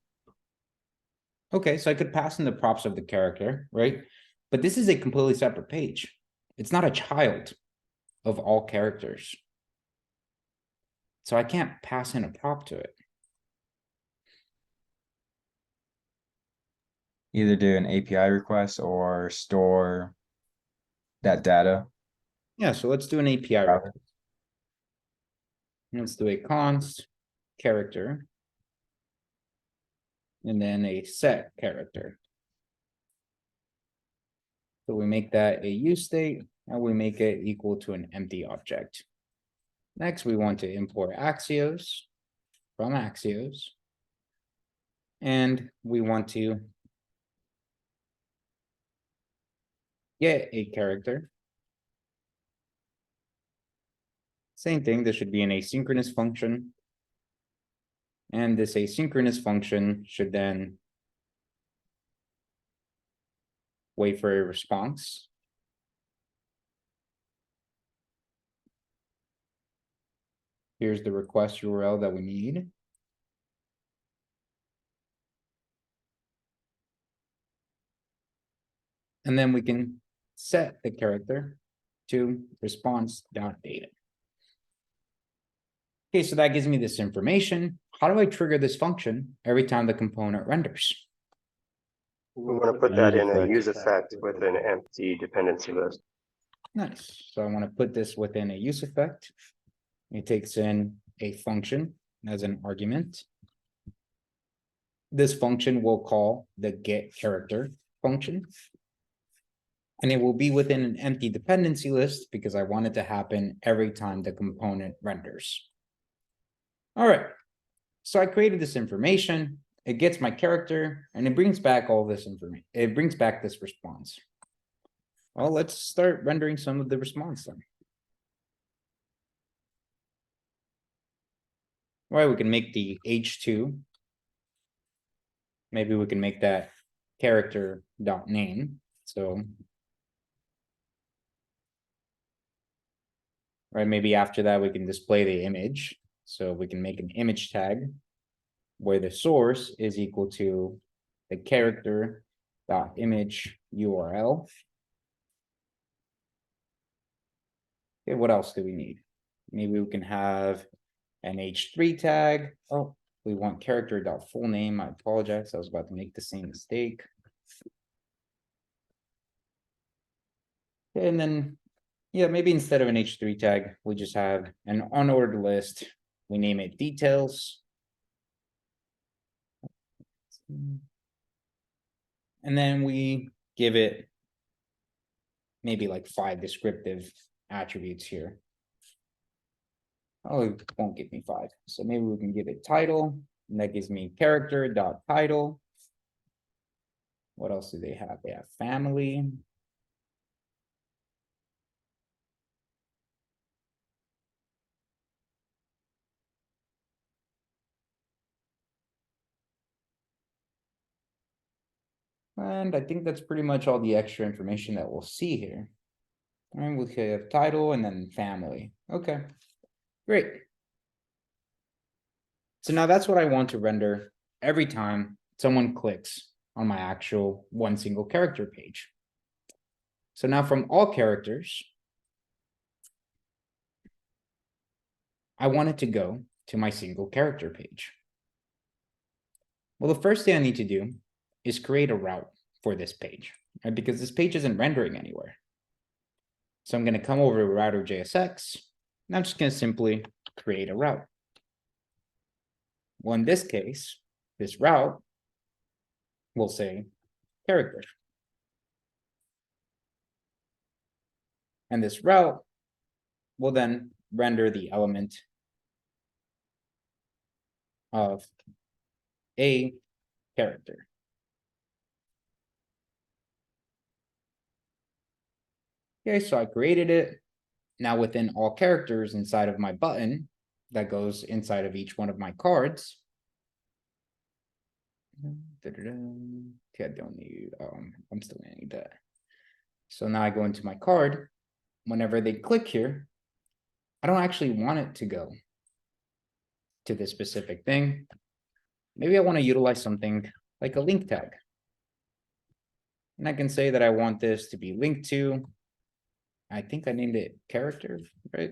Okay, so I could pass in the props of the character, right? But this is a completely separate page. It's not a child of all characters. So I can't pass in a prop to it. Either do an API request or store that data. Yeah, so let's do an API request. Let's do a const character. And then a set character. So we make that a useState, and we make it equal to an empty object. Next, we want to import Axios from Axios. And we want to get a character. Same thing, this should be an asynchronous function. And this asynchronous function should then wait for a response. Here's the request URL that we need. And then we can set the character to response.data. Okay, so that gives me this information. How do I trigger this function every time the component renders? We want to put that in a use effect with an empty dependency list. Nice. So I want to put this within a use effect. It takes in a function as an argument. This function will call the get character function. And it will be within an empty dependency list because I want it to happen every time the component renders. All right. So I created this information. It gets my character and it brings back all this information. It brings back this response. Well, let's start rendering some of the response then. All right, we can make the H2. Maybe we can make that character.name. So, right, maybe after that we can display the image. So we can make an image tag where the source is equal to the character.image URL. Okay, what else do we need? Maybe we can have an H3 tag. Oh, we want character.fullname. I apologize. I was about to make the same mistake. And then, yeah, maybe instead of an H3 tag, we just have an unordered list. We name it details. And then we give it maybe like 5 descriptive attributes here. Oh, it won't give me 5. So maybe we can give it title, and that gives me character.title. What else do they have? They have family. And I think that's pretty much all the extra information that we'll see here. And we have title and then family. Okay, great. So now that's what I want to render every time someone clicks on my actual one single character page. So now from all characters, I want it to go to my single character page. Well, the first thing I need to do is create a route for this page, right? Because this page isn't rendering anywhere. So I'm going to come over to router.jsx, and I'm just going to simply create a route. Well, in this case, this route will say character. And this route will then render the element of a character. Okay, so I created it. Now within all characters inside of my button that goes inside of each one of my cards. Okay, I don't need, I'm still gonna need that. So now I go into my card. Whenever they click here, I don't actually want it to go to this specific thing. Maybe I want to utilize something like a link tag. And I can say that I want this to be linked to, I think I named it character, right?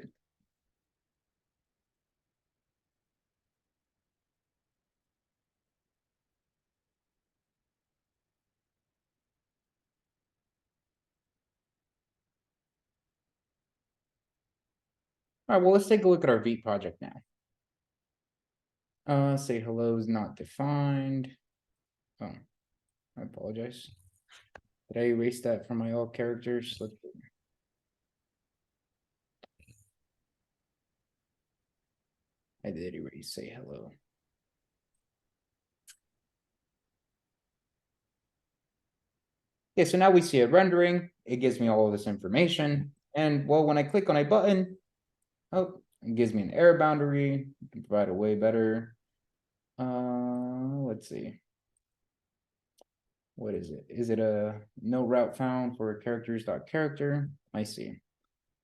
All right, well, let's take a look at our V project now. Say hello is not defined. Oh, I apologize. Did I erase that from my all characters? I did erase say hello. Okay, so now we see it rendering. It gives me all of this information. And well, when I click on a button, oh, it gives me an error boundary. You can provide a way better. Let's see. What is it? Is it a no route found for characters.character? I see.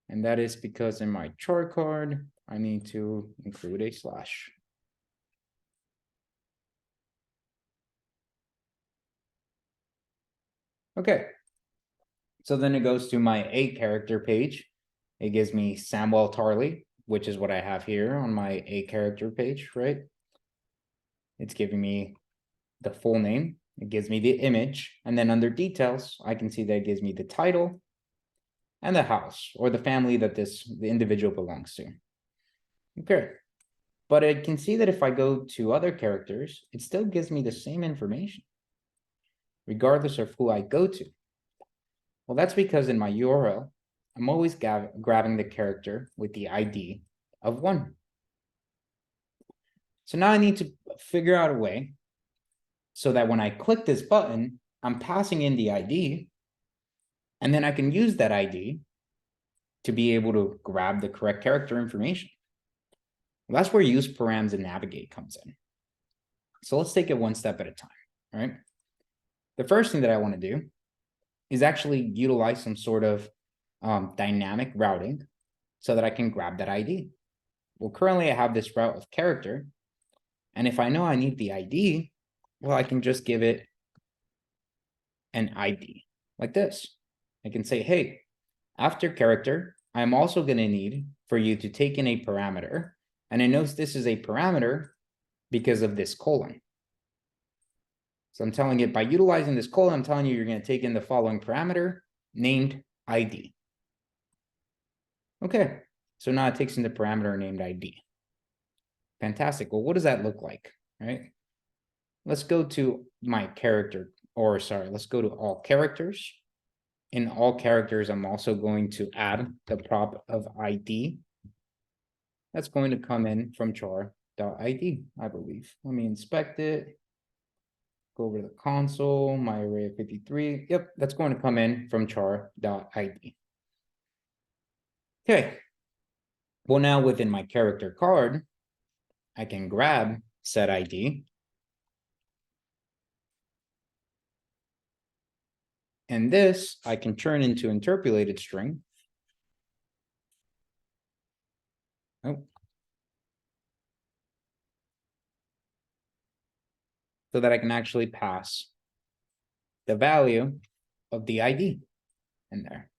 And that is because in my chart card, I need to include a slash. Okay. So then it goes to my A character page. It gives me Samuel Tarley, which is what I have here on my A character page, right? It's giving me the full name. It gives me the image. And then under details, I can see that it gives me the title and the house or the family that the individual belongs to. Okay. But I can see that if I go to other characters, it still gives me the same information, regardless of who I go to. Well, that's because in my URL, I'm always grabbing the character with the ID of 1. So now I need to figure out a way so that when I click this button, I'm passing in the ID, and then I can use that ID to be able to grab the correct character information. Well, that's where useParams and Navigate comes in. So let's take it one step at a time, right? The first thing that I want to do is actually utilize some sort of dynamic routing so that I can grab that ID. Well, currently I have this route of character, and if I know I need the ID, well, I can just give it an ID like this. I can say, hey, after character, I'm also going to need for you to take in a parameter, and I notice this is a parameter because of this colon. So I'm telling it by utilizing this colon, I'm telling you you're going to take in the following parameter named ID. Okay, so now it takes in the parameter named ID. Fantastic. Well, what does that look like, right? Let's go to my character, or sorry, let's go to all characters. In all characters, I'm also going to add the prop of ID. That's going to come in from char.id, I believe. Let me inspect it. Go over to the console, my array of 53. Yep, that's going to come in from char.id. Okay. Well, now within my character card, I can grab set ID. And this I can turn into interpolated string Oh. So that I can actually pass the value of the ID in there.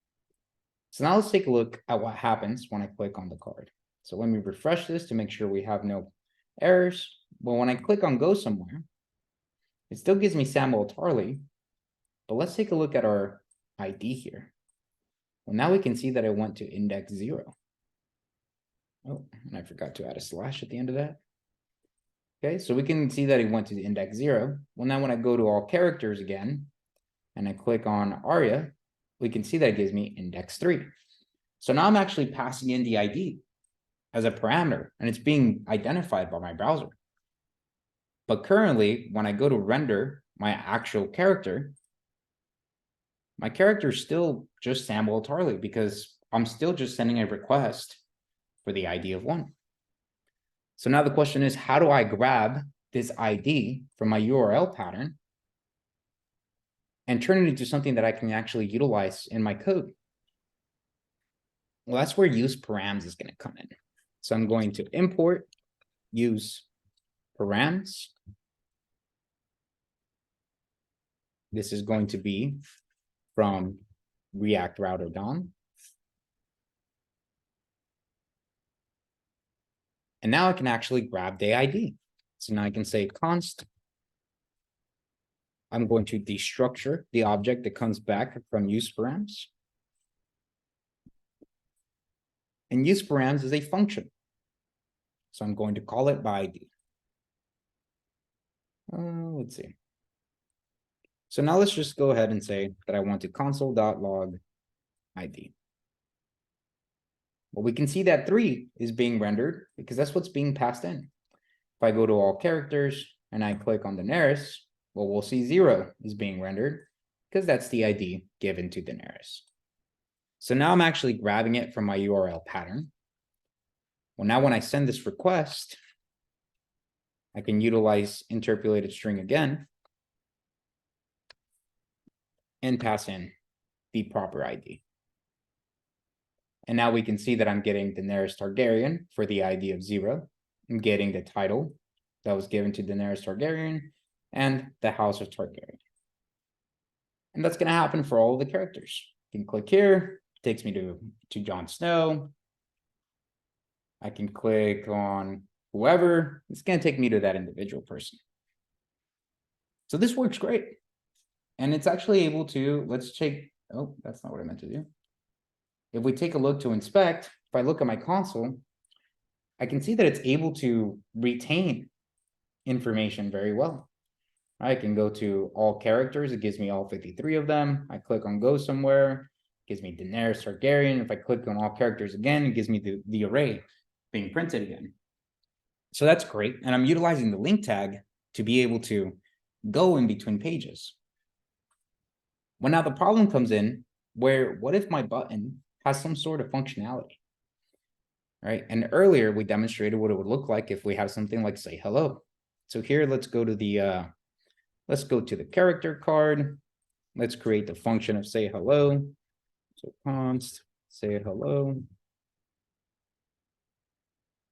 So now let's take a look at what happens when I click on the card. So let me refresh this to make sure we have no errors. Well, when I click on go somewhere, it still gives me Samuel Tarley, but let's take a look at our ID here. Well, now we can see that I went to index 0. Oh, and I forgot to add a slash at the end of that. Okay, so we can see that it went to the index 0. Well, now when I go to all characters again, and I click on Aria, we can see that it gives me index 3. So now I'm actually passing in the ID as a parameter, and it's being identified by my browser. But currently, when I go to render my actual character, my character is still just Samuel Tarley because I'm still just sending a request for the ID of 1. So now the question is, how do I grab this ID from my URL pattern and turn it into something that I can actually utilize in my code? Well, that's where useParams is going to come in. So I'm going to import useParams. This is going to be from React Router DOM. And now I can actually grab the ID. So now I can say const. I'm going to destructure the object that comes back from useParams. And useParams is a function. So I'm going to call it by ID. Let's see. So now let's just go ahead and say that I want to console.log ID. Well, we can see that 3 is being rendered because that's what's being passed in. If I go to all characters and I click on Daenerys, well, we'll see 0 is being rendered because that's the ID given to Daenerys. So now I'm actually grabbing it from my URL pattern. Well, now when I send this request, I can utilize interpolated string again and pass in the proper ID. And now we can see that I'm getting Daenerys Targaryen for the ID of 0. I'm getting the title that was given to Daenerys Targaryen and the House of Targaryen. And that's going to happen for all of the characters. You can click here, takes me to Jon Snow. I can click on whoever. It's going to take me to that individual person. So this works great. And it's actually able to, let's check. Oh, that's not what I meant to do. If we take a look to inspect, if I look at my console, I can see that it's able to retain information very well. I can go to all characters. It gives me all 53 of them. I click on go somewhere. It gives me Daenerys Targaryen. If I click on all characters again, it gives me the array being printed again. So that's great. And I'm utilizing the link tag to be able to go in between pages. Well, now the problem comes in where what if my button has some sort of functionality, right? And earlier we demonstrated what it would look like if we have something like say hello. So here, let's go to the character card. Let's create the function of say hello. So const say hello.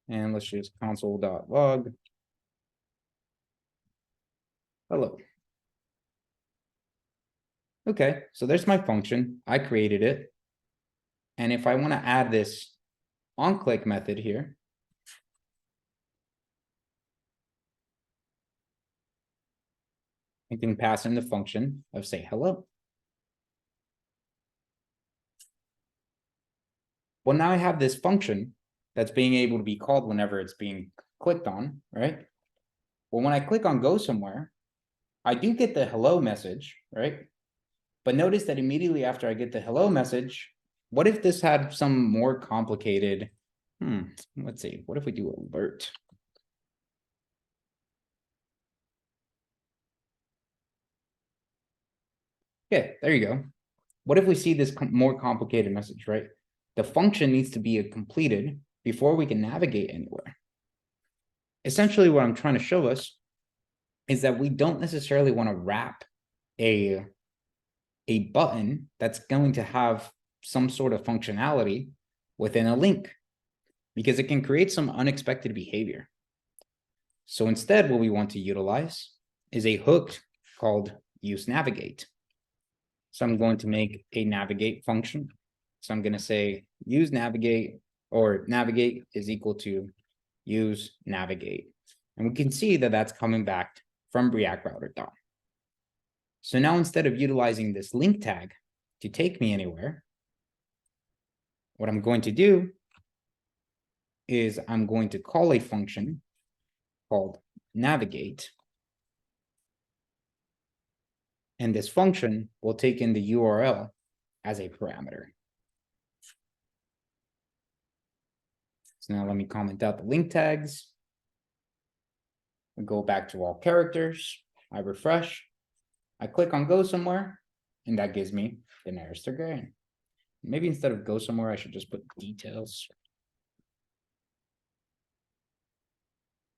And let's just console.log hello. Okay, so there's my function. I created it. And if I want to add this onClick method here, I can pass in the function of say hello. Well, now I have this function that's being able to be called whenever it's being clicked on, right? Well, when I click on go somewhere, I do get the hello message, right? But notice that immediately after I get the hello message, what if this had some more complicated, let's see, what if we do alert? Okay, there you go. What if we see this more complicated message, right? The function needs to be completed before we can navigate anywhere. Essentially, what I'm trying to show us is that we don't necessarily want to wrap a button that's going to have some sort of functionality within a link. because it can create some unexpected behavior. So instead, what we want to utilize is a hook called useNavigate. So I'm going to make a navigate function. So I'm going to say useNavigate, or navigate is equal to useNavigate. And we can see that that's coming back from React Router DOM. So now instead of utilizing this link tag to take me anywhere, what I'm going to do is I'm going to call a function called navigate. And this function will take in the URL as a parameter. So now let me comment out the link tags. We go back to all characters. I refresh. I click on go somewhere, and that gives me the nearest agrarian. Maybe instead of go somewhere, I should just put details.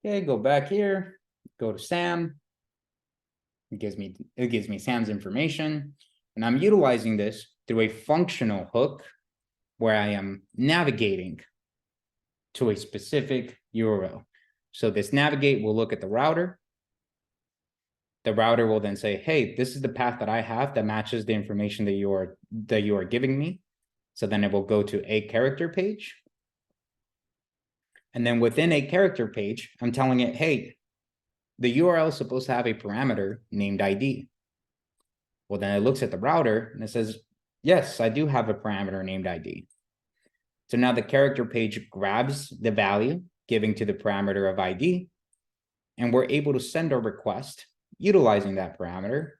Okay, go back here, go to Sam. It gives me Sam's information, and I'm utilizing this through a functional hook where I am navigating to a specific URL. So this navigate will look at the router. The router will then say, hey, this is the path that I have that matches the information that you are giving me. So then it will go to ACharacterPage. And then within ACharacterPage, I'm telling it, hey, the URL is supposed to have a parameter named ID. Well, then it looks at the router and it says, yes, I do have a parameter named ID. So now the character page grabs the value giving to the parameter of ID, and we're able to send a request utilizing that parameter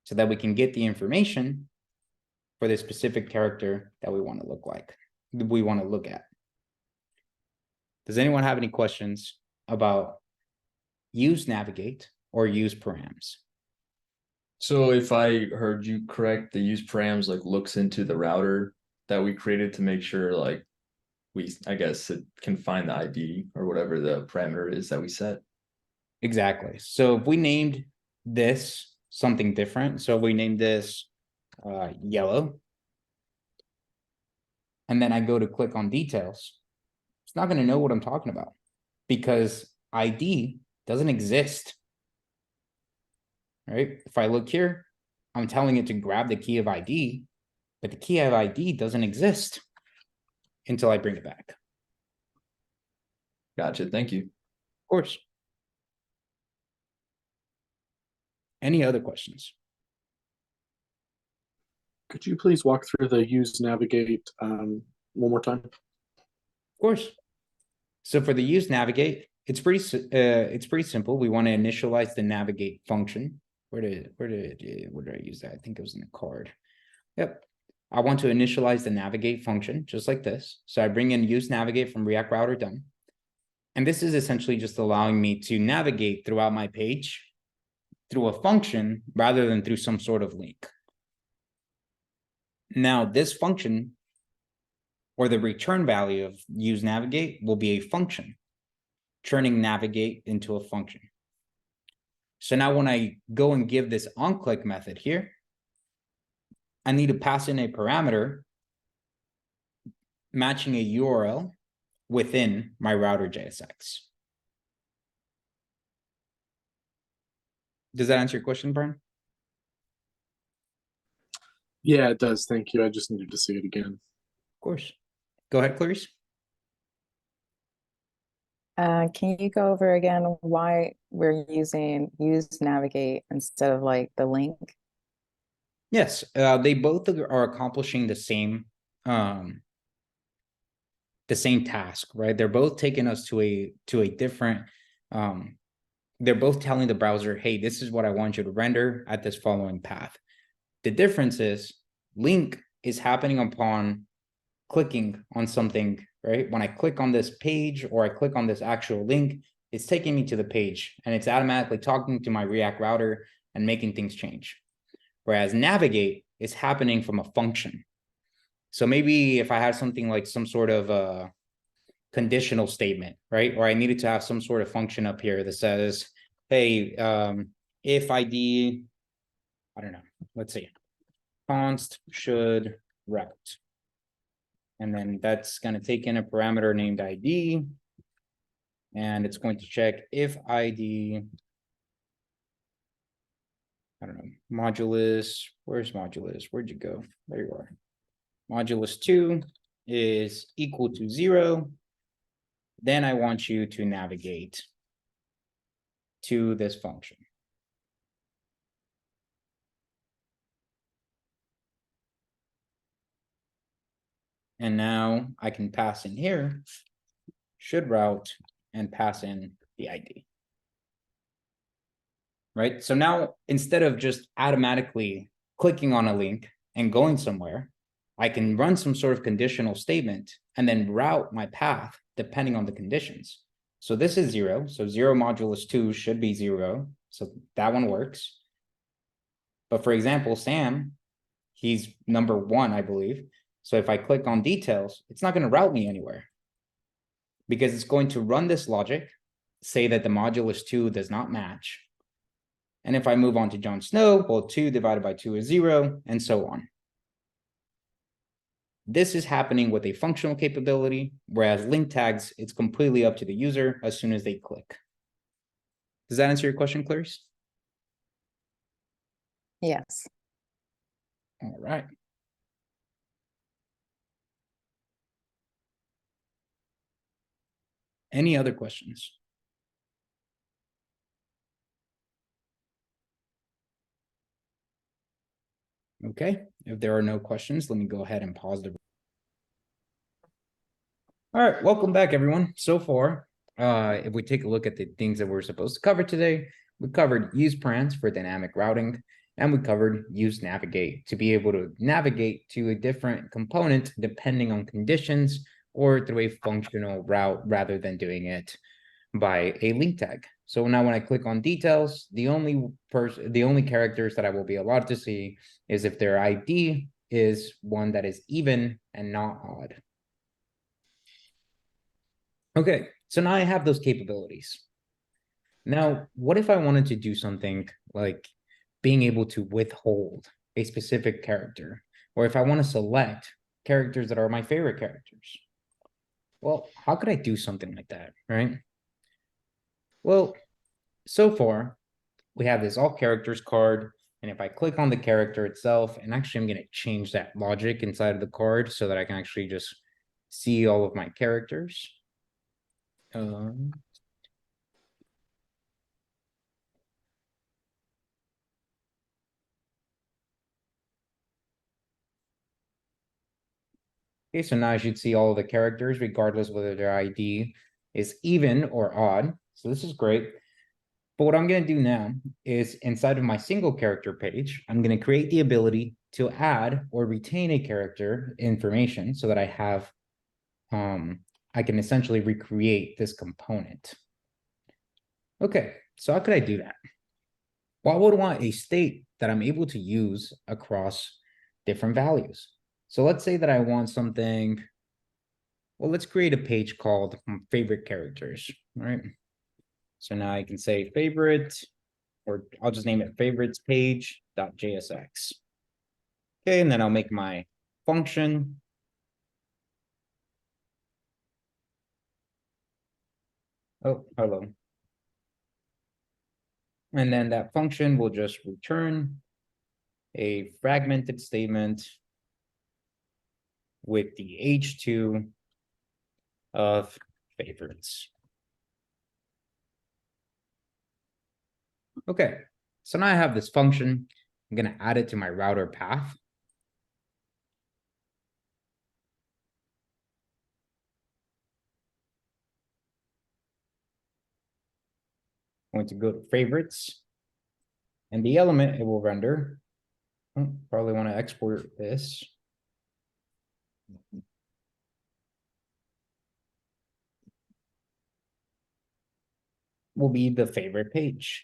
so that we can get the information for the specific character that we want to look at. Does anyone have any questions about useNavigate or useParams? So if I heard you correct, the useParams like looks into the router that we created to make sure like I guess it can find the ID or whatever the parameter is that we set. Exactly. So if we named this something different, so we named this yellow, and then I go to click on details, it's not going to know what I'm talking about because ID doesn't exist. Right? If I look here, I'm telling it to grab the key of ID, but the key of ID doesn't exist until I bring it back. Gotcha. Thank you. Of course. Any other questions? Could you please walk through the useNavigate one more time? Of course. So for the useNavigate, it's pretty simple. We want to initialize the navigate function. Where did I use that? I think it was in the card. Yep. I want to initialize the navigate function just like this. So I bring in useNavigate from React Router DOM. And this is essentially just allowing me to navigate throughout my page through a function rather than through some sort of link. Now, this function or the return value of useNavigate will be a function, turning navigate into a function. So now when I go and give this onClick method here, I need to pass in a parameter matching a URL within my router JSX. Does that answer your question, Brian? Yeah, it does. Thank you. I just needed to see it again. Of course. Go ahead, Clarice. Can you go over again why we're using useNavigate instead of like the link? Yes, they both are accomplishing the same task, right? They're both taking us to a different. They're both telling the browser, "Hey, this is what I want you to render at this following path." The difference is link is happening upon clicking on something, right? When I click on this page or I click on this actual link, it's taking me to the page and it's automatically talking to my React router and making things change. Whereas navigate is happening from a function. So maybe if I had something like some sort of a conditional statement, right? Or I needed to have some sort of function up here that says, hey, if ID, I don't know, let's see, const should route. And then that's going to take in a parameter named ID. And it's going to check if ID, I don't know, modulus, where's modulus? Where'd you go? There you are. Modulus 2 is equal to 0. Then I want you to navigate to this function. And now I can pass in here, should route, and pass in the ID. Right? So now instead of just automatically clicking on a link and going somewhere, I can run some sort of conditional statement and then route my path depending on the conditions. So this is 0. So 0 modulus 2 should be 0. So that one works. But for example, Sam, he's number 1, I believe. So if I click on details, it's not going to route me anywhere because it's going to run this logic, say that the modulus 2 does not match. And if I move on to Jon Snow, well, 2 divided by 2 is 0, and so on. This is happening with a functional capability, whereas link tags, it's completely up to the user as soon as they click. Does that answer your question, Clarice? Yes. All right. Any other questions? Okay, if there are no questions, let me go ahead and pause the. All right, welcome back, everyone. So far, if we take a look at the things that we're supposed to cover today, we covered useParams for dynamic routing, and we covered useNavigate to be able to navigate to a different component depending on conditions or through a functional route rather than doing it by a link tag. So now when I click on details, the only characters that I will be allowed to see is if their ID is one that is even and not odd. Okay, so now I have those capabilities. Now, what if I wanted to do something like being able to withhold a specific character, or if I want to select characters that are my favorite characters? Well, how could I do something like that, right? Well, so far, we have this all characters card. And if I click on the character itself, and actually I'm going to change that logic inside of the card so that I can actually just see all of my characters. Okay, so now I should see all of the characters regardless whether their ID is even or odd. So this is great. But what I'm going to do now is inside of my single character page, I'm going to create the ability to add or retain a character information so that I have, I can essentially recreate this component. Okay, so how could I do that? Well, I would want a state that I'm able to use across different values. So let's say that I want something, well, let's create a page called favorite characters, right? So now I can say favorite, or I'll just name it favorites page.jsx. Okay, and then I'll make my function. Oh, hello. And then that function will just return a fragmented statement with the h2 of favorites. Okay, so now I have this function. I'm going to add it to my router path. I'm going to go to favorites. And the element it will render, probably want to export this. Will be the favorite page.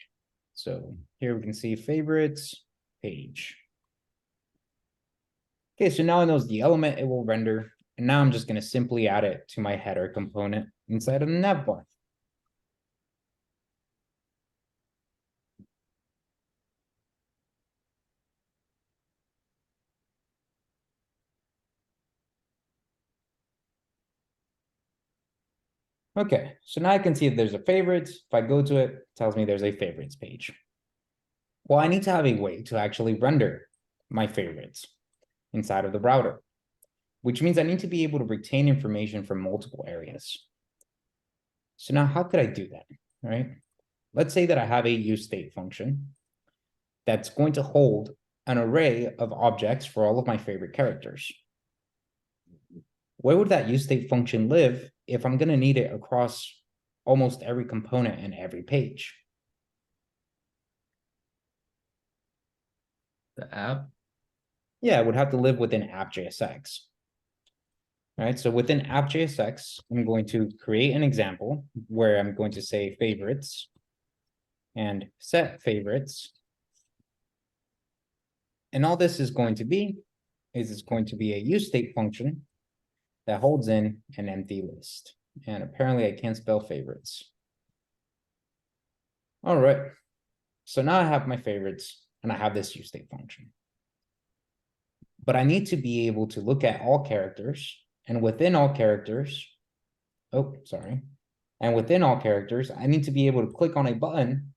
So here we can see favorites page. Okay, so now it knows the element it will render. And now I'm just going to simply add it to my header component inside of the navbar. Okay, so now I can see that there's a favorites. If I go to it, it tells me there's a favorites page. Well, I need to have a way to actually render my favorites inside of the router, which means I need to be able to retain information from multiple areas. So now how could I do that, right? Let's say that I have a useState function that's going to hold an array of objects for all of my favorite characters. Where would that useState function live if I'm going to need it across almost every component and every page? The app? Yeah, it would have to live within app.jsx. All right, so within app.jsx, I'm going to create an example where I'm going to say favorites and set favorites. And all this is going to be is it's going to be a useState function that holds in an empty list. And apparently I can't spell favorites. All right, so now I have my favorites and I have this useState function. But I need to be able to look at all characters, and within all characters, and within all characters, I need to be able to click on a button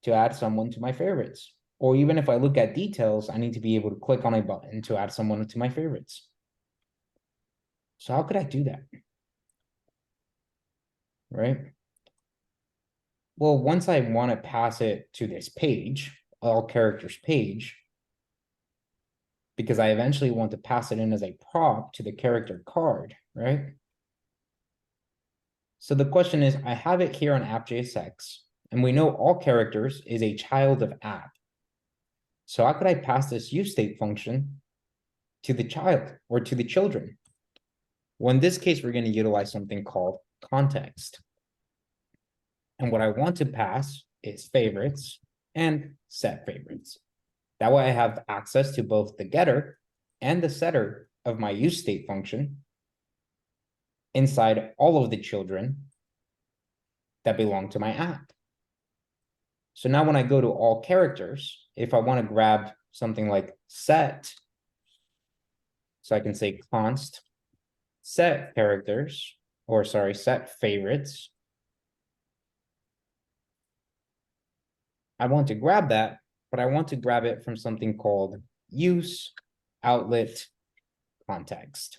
to add someone to my favorites. Or even if I look at details, I need to be able to click on a button to add someone to my favorites. So how could I do that? Right? Well, once I want to pass it to this page, all characters page, because I eventually want to pass it in as a prop to the character card, right? So the question is, I have it here on app.jsx, and we know all characters is a child of app. So how could I pass this useState function to the child or to the children? Well, in this case, we're going to utilize something called context. And what I want to pass is favorites and set favorites. That way I have access to both the getter and the setter of my useState function inside all of the children that belong to my app. So now when I go to all characters, if I want to grab something like set, so I can say const set characters, or sorry, set favorites. I want to grab that, but I want to grab it from something called useOutletContext.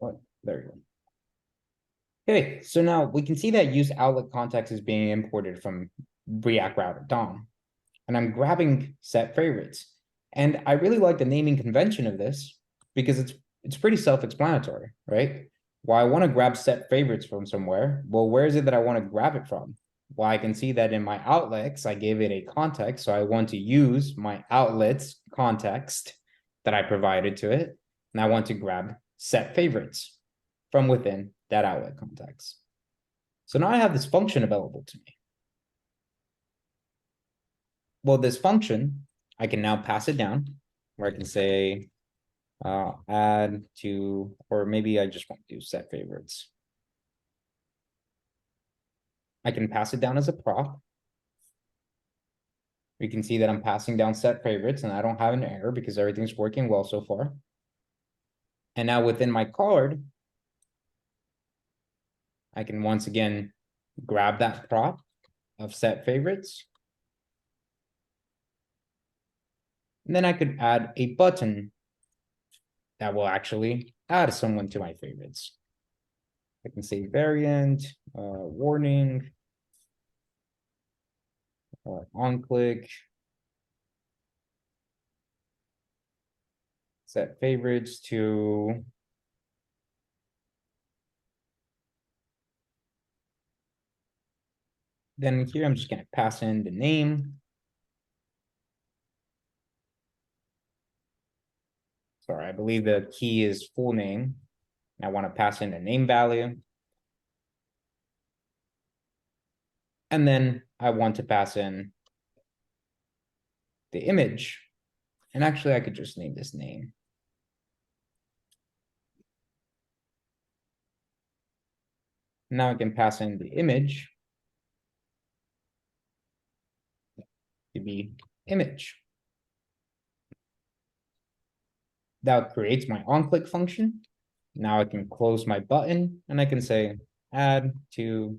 Oh, there you go. Okay, so now we can see that useOutletContext is being imported from React Router DOM, and I'm grabbing set favorites. And I really like the naming convention of this because it's pretty self-explanatory, right? Well, I want to grab set favorites from somewhere. Well, where is it that I want to grab it from? Well, I can see that in my outlets, I gave it a context. So I want to use my outlets context that I provided to it. And I want to grab set favorites from within that outlet context. So now I have this function available to me. Well, this function, I can now pass it down where I can say, add to, or maybe I just want to do set favorites. I can pass it down as a prop. We can see that I'm passing down set favorites and I don't have an error because everything's working well so far. And now within my card, I can once again grab that prop of set favorites. And then I could add a button that will actually add someone to my favorites. I can say variant, warning, on click, set favorites to then here I'm just going to pass in the name. Sorry, I believe the key is full name. I want to pass in the name value. And then I want to pass in the image. And actually, I could just name this name. Now I can pass in the image to be image. that creates my on-click function. Now I can close my button and I can say add to,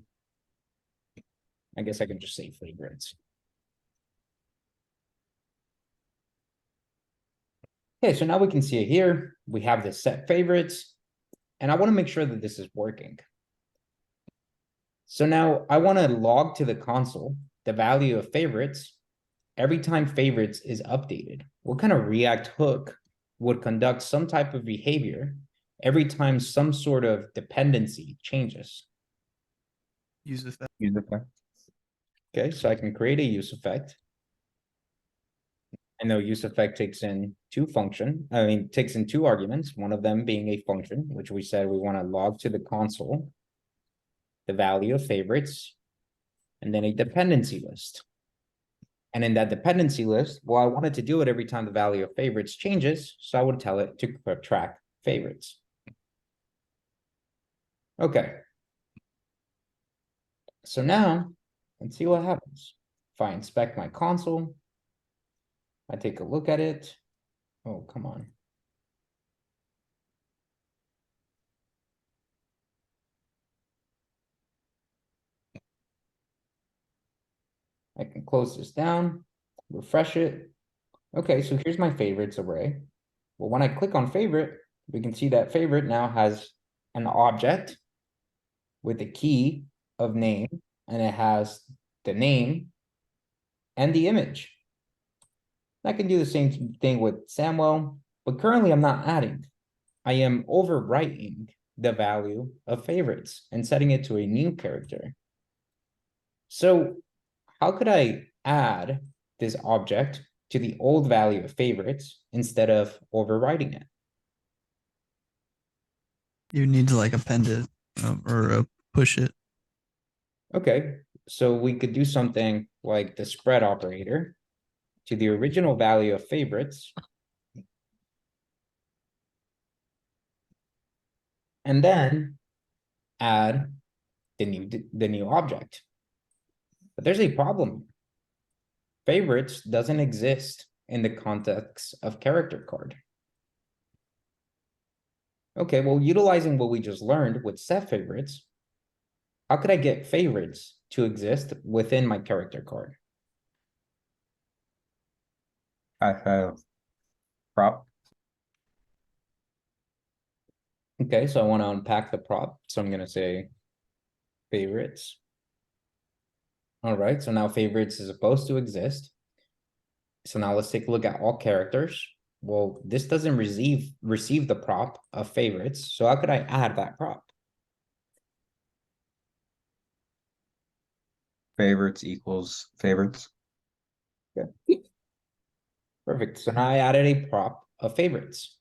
I guess I can just say favorites. Okay, so now we can see it here. We have this set favorites, and I want to make sure that this is working. So now I want to log to the console the value of favorites every time favorites is updated. What kind of React hook would conduct some type of behavior every time some sort of dependency changes? Use effect. Use effect. Okay, so I can create a use effect. I know use effect takes in takes in two arguments, one of them being a function, which we said we want to log to the console the value of favorites, and then a dependency list. And in that dependency list, well, I wanted to do it every time the value of favorites changes, so I would tell it to track favorites. Okay. So now, let's see what happens. If I inspect my console, I take a look at it. Oh, come on. I can close this down, refresh it. Okay, so here's my favorites array. Well, when I click on favorite, we can see that favorite now has an object with a key of name, and it has the name and the image. I can do the same thing with Samuel, but currently I'm not adding. I am overwriting the value of favorites and setting it to a new character. So how could I add this object to the old value of favorites instead of overwriting it? You need to like append it or push it. Okay, so we could do something like the spread operator to the original value of favorites. And then add the new object. But there's a problem. Favorites doesn't exist in the context of character card. Okay, well, utilizing what we just learned with set favorites, how could I get favorites to exist within my character card? I have prop. Okay, so I want to unpack the prop. So I'm going to say favorites. All right, so now favorites is supposed to exist. So now let's take a look at all characters. Well, this doesn't receive the prop of favorites. So how could I add that prop? Favorites equals favorites. Okay. Perfect. So now I added a prop of favorites.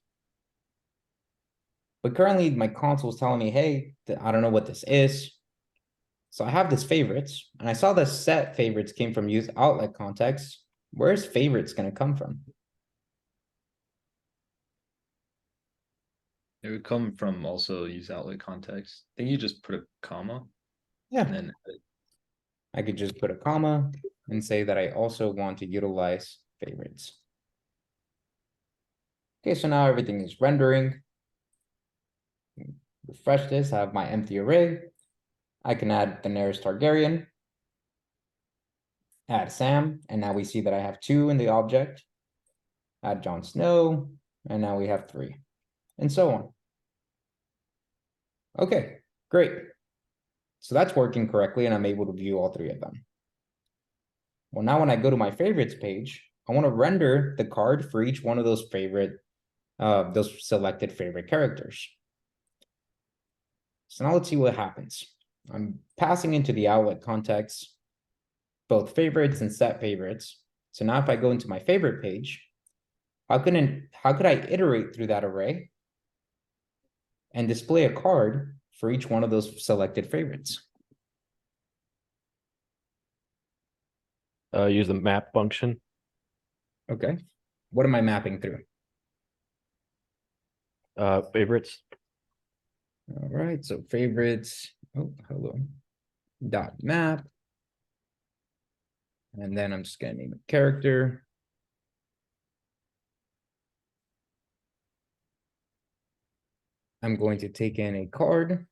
But currently my console is telling me, hey, I don't know what this is. So I have this favorites, and I saw the set favorites came from useOutletContext. Where's favorites going to come from? It would come from also useOutletContext. I think you just put a comma. Yeah. And then I could just put a comma and say that I also want to utilize favorites. Okay, so now everything is rendering. Refresh this, I have my empty array. I can add Daenerys Targaryen, add Sam, and now we see that I have 2 in the object. Add Jon Snow, and now we have 3, and so on. Okay, great. So that's working correctly, and I'm able to view all 3 of them. Well, now when I go to my favorites page, I want to render the card for each one of those those selected favorite characters. So now let's see what happens. I'm passing into the outlet context both favorites and set favorites. So now if I go into my favorite page, how could I iterate through that array and display a card for each one of those selected favorites? Use the map function. Okay. What am I mapping through? Favorites. All right, so favorites, oh, hello, dot map. And then I'm just gonna name a character. I'm going to take in a card.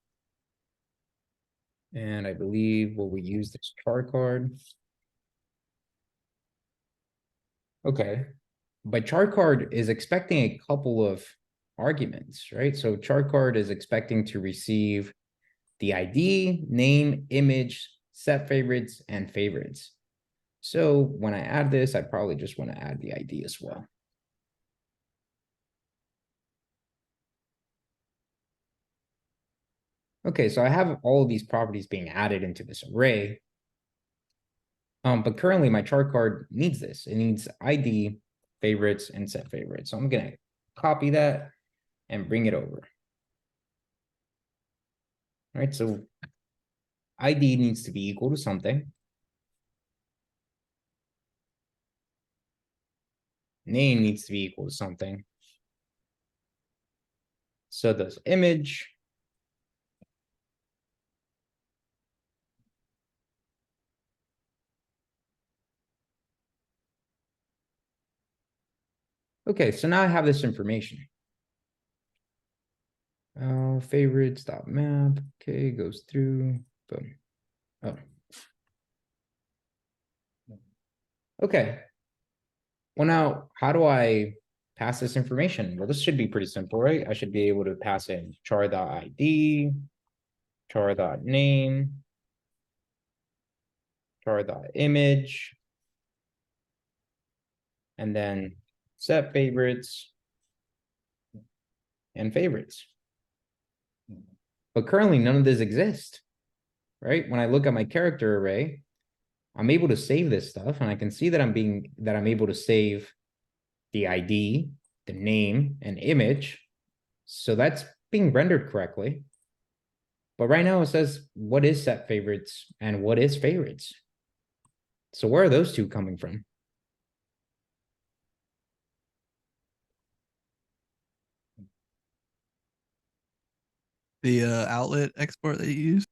And I believe what we use is char card. Okay, but char card is expecting a couple of arguments, right? So char card is expecting to receive the ID, name, image, set favorites, and favorites. So when I add this, I probably just want to add the ID as well. Okay, so I have all of these properties being added into this array. But currently my chart card needs this. It needs ID, favorites, and set favorites. So I'm gonna copy that and bring it over. All right, so ID needs to be equal to something. Name needs to be equal to something. So does image. Okay, so now I have this information. Favorites.map. Okay, goes through. Boom. Oh. Okay. Well, now, how do I pass this information? Well, this should be pretty simple, right? I should be able to pass in char.id, char.name, char.image, and then set favorites and favorites. But currently none of this exists, right? When I look at my character array, I'm able to save this stuff, and I can see that I'm able to save the ID, the name, and image. So that's being rendered correctly. But right now it says, what is set favorites and what is favorites? So where are those two coming from? The outlet export that you use?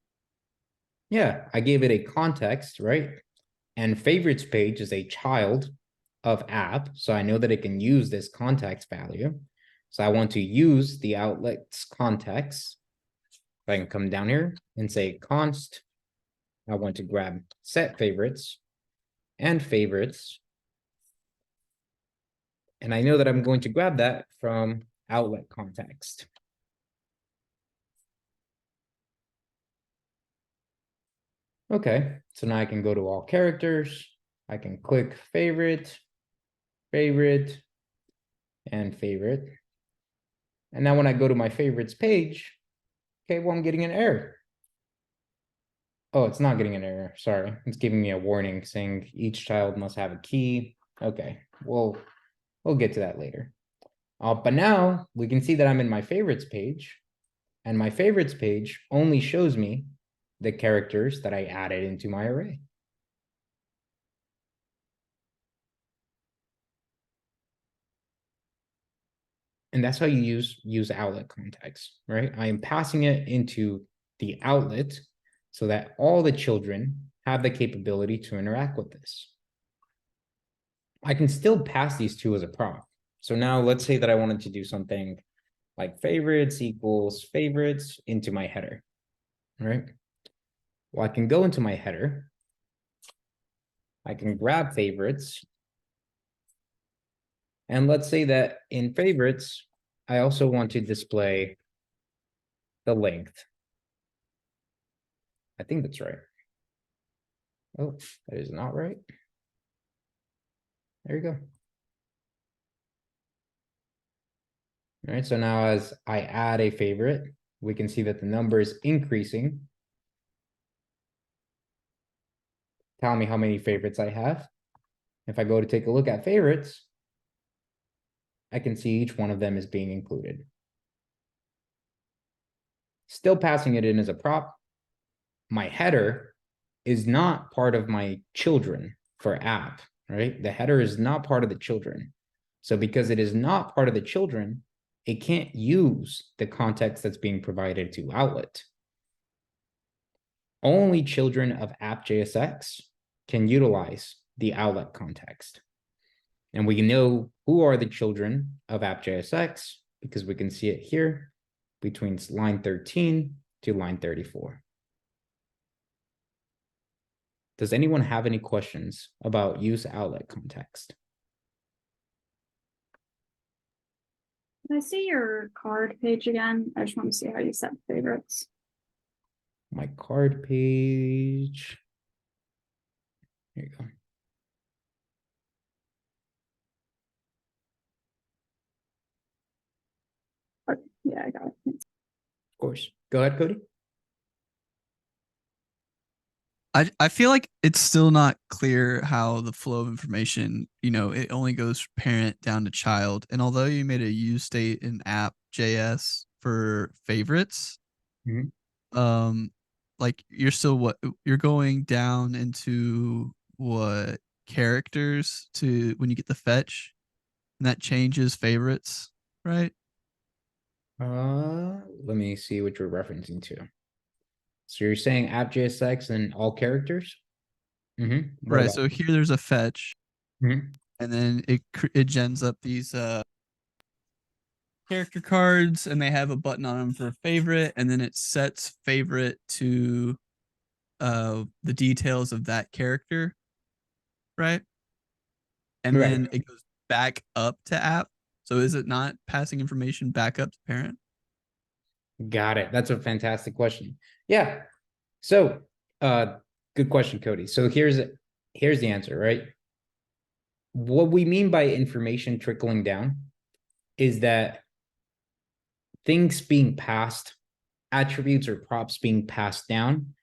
Yeah, I gave it a context, right? And favorites page is a child of app. So I know that it can use this context value. So I want to use the outlet's context. I can come down here and say const. I want to grab set favorites and favorites. And I know that I'm going to grab that from outlet context. Okay, so now I can go to all characters. I can click favorite, favorite, and favorite. And now when I go to my favorites page, okay, well, I'm getting an error. Oh, it's not getting an error. Sorry. It's giving me a warning saying each child must have a key. Okay, we'll get to that later. But now we can see that I'm in my favorites page, and my favorites page only shows me the characters that I added into my array. And that's how you use outlet context, right? I am passing it into the outlet so that all the children have the capability to interact with this. I can still pass these two as a prop. So now let's say that I wanted to do something like favorites equals favorites into my header, right? Well, I can go into my header. I can grab favorites. And let's say that in favorites, I also want to display the length. I think that's right. Oh, that is not right. There you go. All right, so now as I add a favorite, we can see that the number is increasing. Tell me how many favorites I have. If I go to take a look at favorites, I can see each one of them is being included. Still passing it in as a prop. My header is not part of my children for app, right? The header is not part of the children. So because it is not part of the children, it can't use the context that's being provided to outlet. Only children of app.jsx can utilize the outlet context. And we know who are the children of app.jsx because we can see it here between line 13 to line 34. Does anyone have any questions about use outlet context? Can I see your card page again? I just want to see how you set favorites. My card page. Here you go. Okay, yeah, I got it. Of course. Go ahead, Cody. I feel like it's still not clear how the flow of information, it only goes parent down to child. And although you made a useState and app.js for favorites, like you're going down into what characters to when you get the fetch, and that changes favorites, right? Let me see what you're referencing to. So you're saying app.jsx and all characters? Right. So here there's a fetch, Mhm. and then it gens up these character cards, and they have a button on them for favorite, and then it sets favorite to the details of that character, right? And Right. then it goes back up to app. So is it not passing information back up to parent? Got it. That's a fantastic question. Yeah. So, good question, Cody. So here's the answer, right? What we mean by information trickling down is that things being passed, attributes or props being passed down,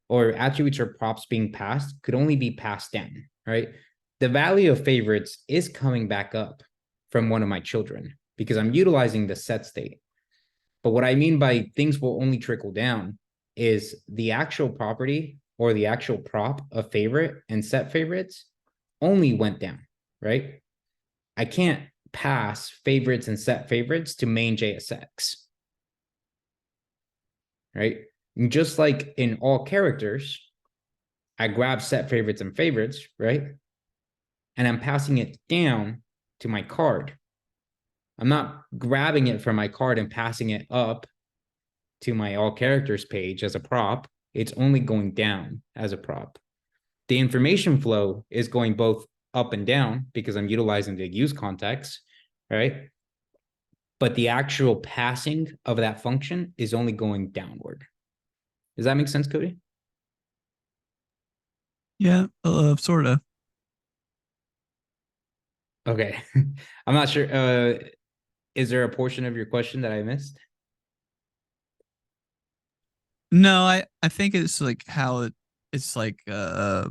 or attributes or props being passed could only be passed down, right? The value of favorites is coming back up from one of my children because I'm utilizing the set state. But what I mean by things will only trickle down is the actual property or the actual prop of favorite and set favorites only went down, right? I can't pass favorites and set favorites to main JSX, right? And just like in all characters, I grab set favorites and favorites, right? And I'm passing it down to my card. I'm not grabbing it from my card and passing it up to my all characters page as a prop. It's only going down as a prop. The information flow is going both up and down because I'm utilizing the use context, right? But the actual passing of that function is only going downward. Does that make sense, Cody? Yeah, sort of. Okay. I'm not sure. Is there a portion of your question that I missed? No, I think it's like how it's like I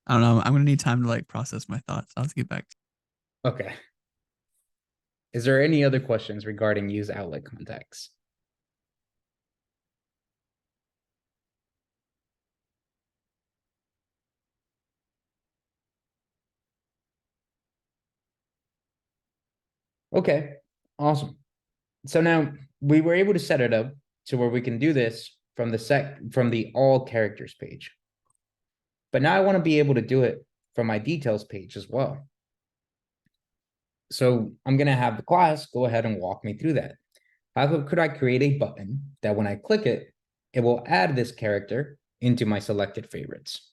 don't know. I'm gonna need time to like process my thoughts. I'll have to get back. Okay. Is there any other questions regarding use outlet context? Okay, awesome. So now we were able to set it up to where we can do this from the all characters page. But now I want to be able to do it from my details page as well. So I'm going to have the class go ahead and walk me through that. How could I create a button that when I click it, it will add this character into my selected favorites?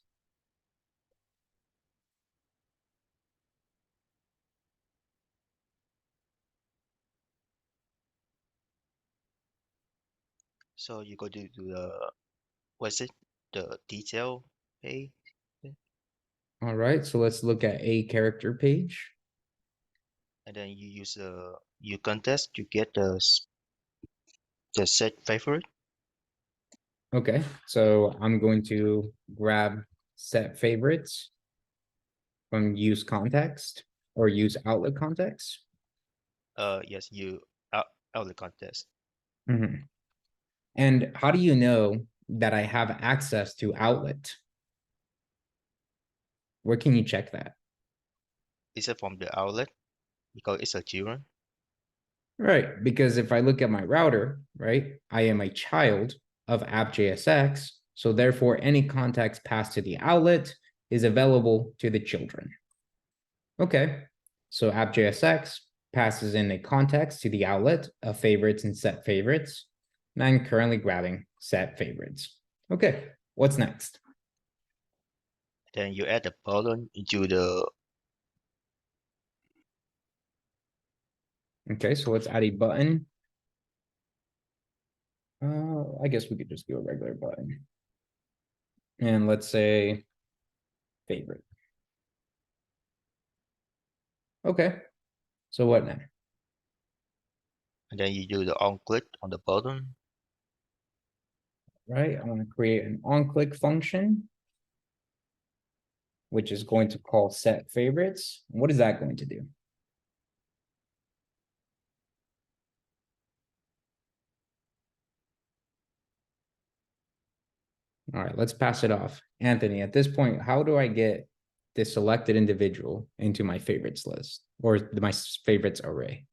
So you go to the, what's it? The detail page. All right, so let's look at a character page. And then you use the useContext to get the set favorite. Okay, so I'm going to grab set favorites from use context or use outlet context. Yes, outlet context. And how do you know that I have access to outlet? Where can you check that? Is it from the outlet? Because it's a children. Right, because if I look at my router, right, I am a child of app.jsx, so therefore any context passed to the outlet is available to the children. Okay, so app.jsx passes in a context to the outlet of favorites and set favorites. And I'm currently grabbing set favorites. Okay, what's next? Then you add the button into the Okay, so let's add a button. I guess we could just do a regular button. And let's say favorite. Okay, so what now? and then you do the on click on the button. Right, I want to create an on-click function, which is going to call set favorites. What is that going to do? All right, let's pass it off. Anthony, at this point, how do I get the selected individual into my favorites list or my favorites array?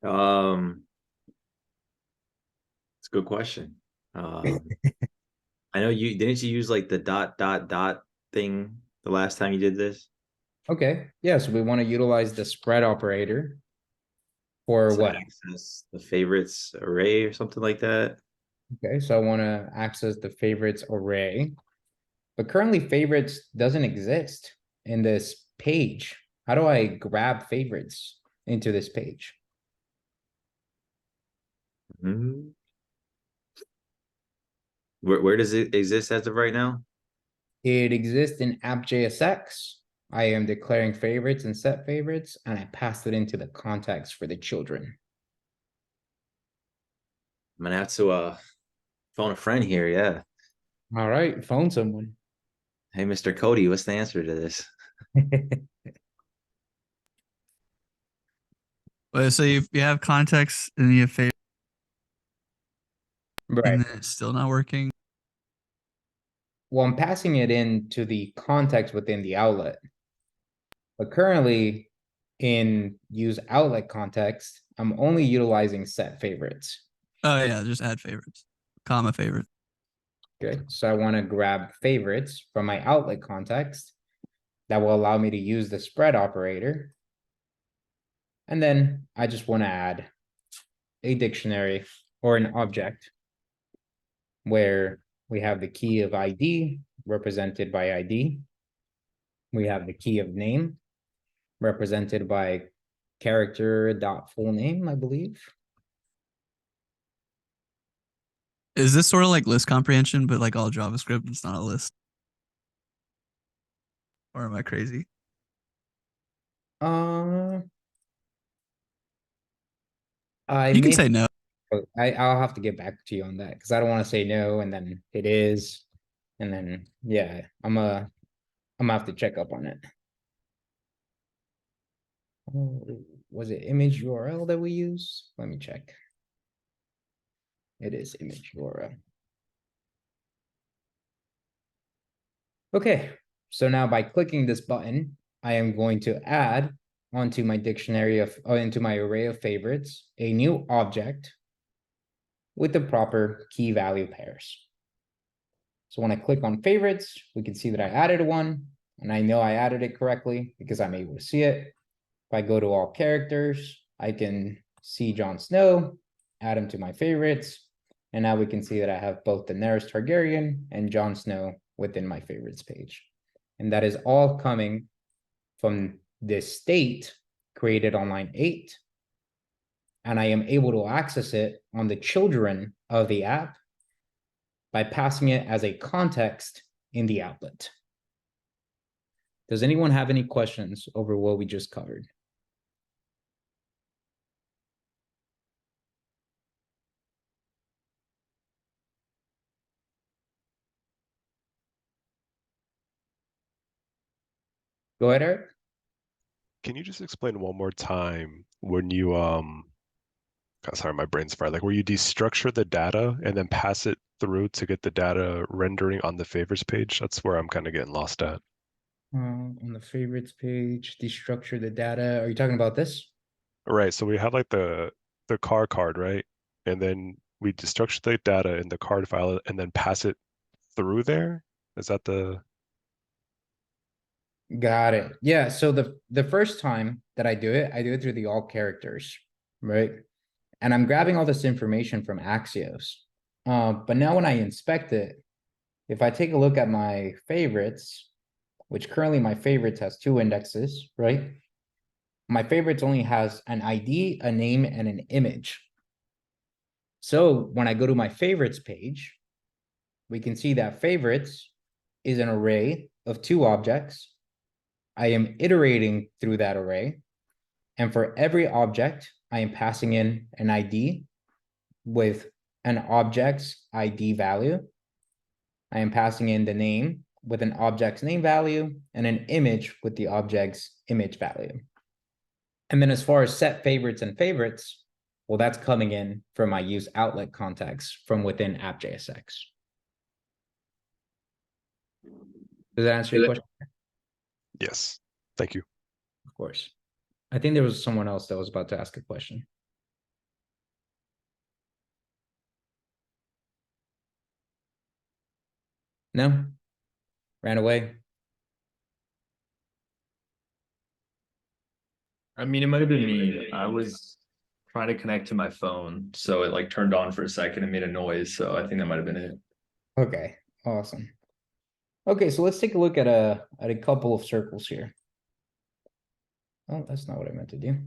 It's a good question. I know you didn't you use like the dot thing the last time you did this? Okay, yeah, so we want to utilize the spread operator for To what? access the favorites array or something like that. Okay, so I want to access the favorites array, but currently favorites doesn't exist in this page. How do I grab favorites into this page? Where does it exist as of right now? It exists in app.jsx. I am declaring favorites and set favorites, and I passed it into the context for the children. I'm gonna have to phone a friend here, yeah. All right, phone someone. Hey, Mr. Cody, what's the answer to this? But so you have context and you have favorite, Right. and then it's still not working. Well, I'm passing it into the context within the outlet. But currently in useOutletContext, I'm only utilizing set favorites. Oh yeah, just add favorites, comma favorite. Okay, so I want to grab favorites from my outlet context that will allow me to use the spread operator. And then I just want to add a dictionary or an object where we have the key of ID represented by ID. We have the key of name represented by character.fullname, I believe. Is this sort of like list comprehension, but like all JavaScript? It's not a list. Or am I crazy? You can say no. I'll have to get back to you on that because I don't want to say no and then it is, and then yeah, I'm gonna have to check up on it. Oh, was it image URL that we use? Let me check. It is image URL. Okay, so now by clicking this button, I am going to add onto my dictionary of into my array of favorites a new object with the proper key value pairs. So when I click on favorites, we can see that I added one, and I know I added it correctly because I'm able to see it. If I go to all characters, I can see Jon Snow, add him to my favorites, and now we can see that I have both Daenerys Targaryen and Jon Snow within my favorites page. And that is all coming from this state created on line 8. And I am able to access it on the children of the app by passing it as a context in the outlet. Does anyone have any questions over what we just covered? Go ahead, Eric. Can you just explain one more time when you God, sorry, my brain's fried. Like where you destructure the data and then pass it through to get the data rendering on the favorites page? That's where I'm kind of getting lost at. On the favorites page, destructure the data. Are you talking about this? Right. So we have like the car card, right? And then we destructure the data in the card file and then pass it through there. Is that the Got it. Yeah, so the first time that I do it through the all characters, right? And I'm grabbing all this information from Axios. But now when I inspect it, if I take a look at my favorites, which currently my favorites has 2 indexes, right? My favorites only has an ID, a name, and an image. So when I go to my favorites page, we can see that favorites is an array of 2 objects. I am iterating through that array. And for every object, I am passing in an ID with an object's ID value. I am passing in the name with an object's name value and an image with the object's image value. And then as far as set favorites and favorites, well, that's coming in from my use outlet context from within app.jsx. Does that answer your question? Yes, thank you. Of course. I think there was someone else that was about to ask a question. No? Ran away? I mean, it might have been me. I was trying to connect to my phone, so it like turned on for a second and made a noise. So I think that might have been it. Okay, awesome. Okay, so let's take a look at a couple of circles here. Oh, that's not what I meant to do.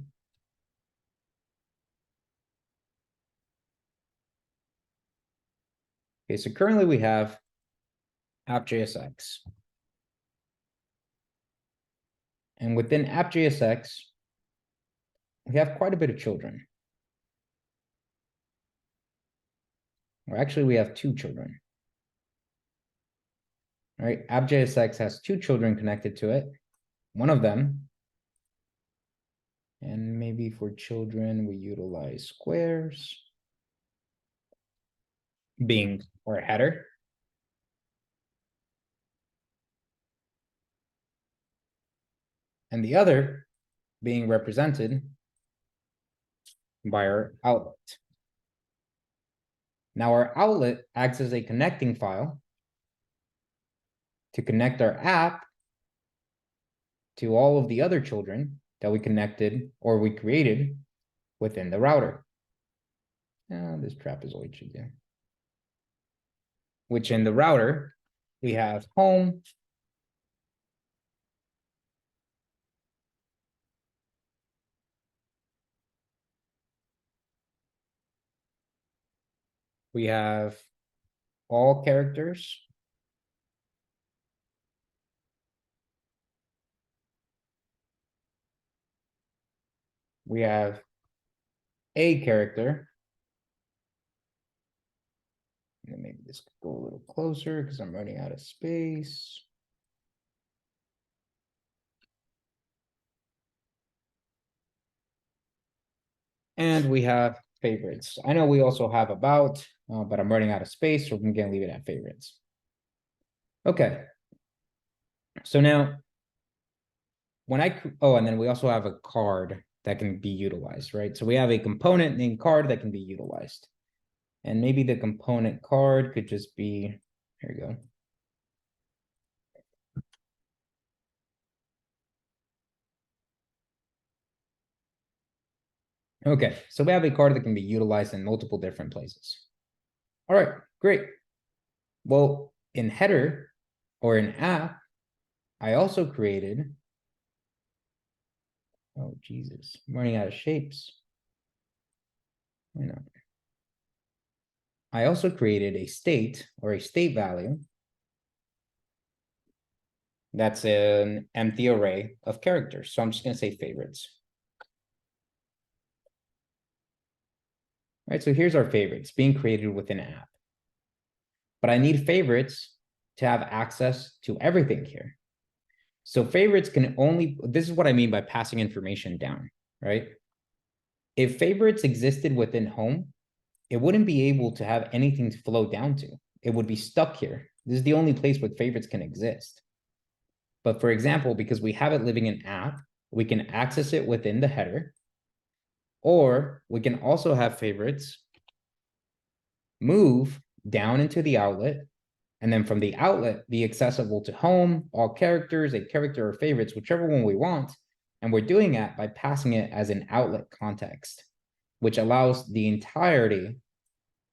Okay, so currently we have app.jsx. And within app.jsx, we have quite a bit of children. Or actually, we have 2 children. All right, app.jsx has 2 children connected to it. One of them, and maybe for children, we utilize squares, being or header. And the other being represented by our outlet. Now our outlet acts as a connecting file to connect our app to all of the other children that we connected or we created within the router. Now this trapezoid should do. Which in the router, we have home, we have all characters, we have a character. And maybe this could go a little closer because I'm running out of space. And we have favorites. I know we also have about, but I'm running out of space, so I'm gonna leave it at favorites. Okay. So now, when and then we also have a card that can be utilized, right? So we have a component named card that can be utilized. And maybe the component card could just be, here we go. Okay, so we have a card that can be utilized in multiple different places. All right, great. Well, in header or in app, I also created, oh Jesus, I'm running out of shapes. You know, I also created a state or a state value. That's an empty array of characters. So I'm just gonna say favorites. Right, so here's our favorites being created within an app. But I need favorites to have access to everything here. So favorites can only, this is what I mean by passing information down, right? If favorites existed within home, it wouldn't be able to have anything to flow down to. It would be stuck here. This is the only place where favorites can exist. But for example, because we have it living in app, we can access it within the header, or we can also have favorites move down into the outlet And then from the outlet, be accessible to home, all characters, a character or favorites, whichever one we want. And we're doing that by passing it as an outlet context, which allows the entirety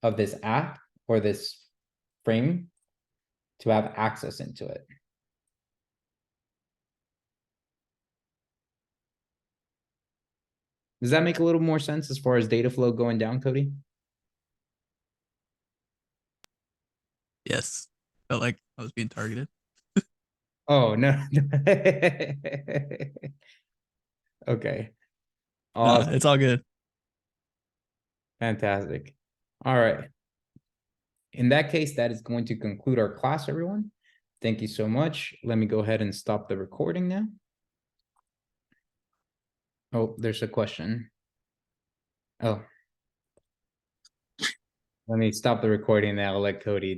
of this app or this frame to have access into it. Does that make a little more sense as far as data flow going down, Cody? Yes. Felt like I was being targeted. Oh, no. Okay. Nah, Awesome. it's all good. Fantastic. All right. In that case, that is going to conclude our class, everyone. Thank you so much. Let me go ahead and stop the recording now. Oh, there's a question. Oh. Let me stop the recording now. I'll let Cody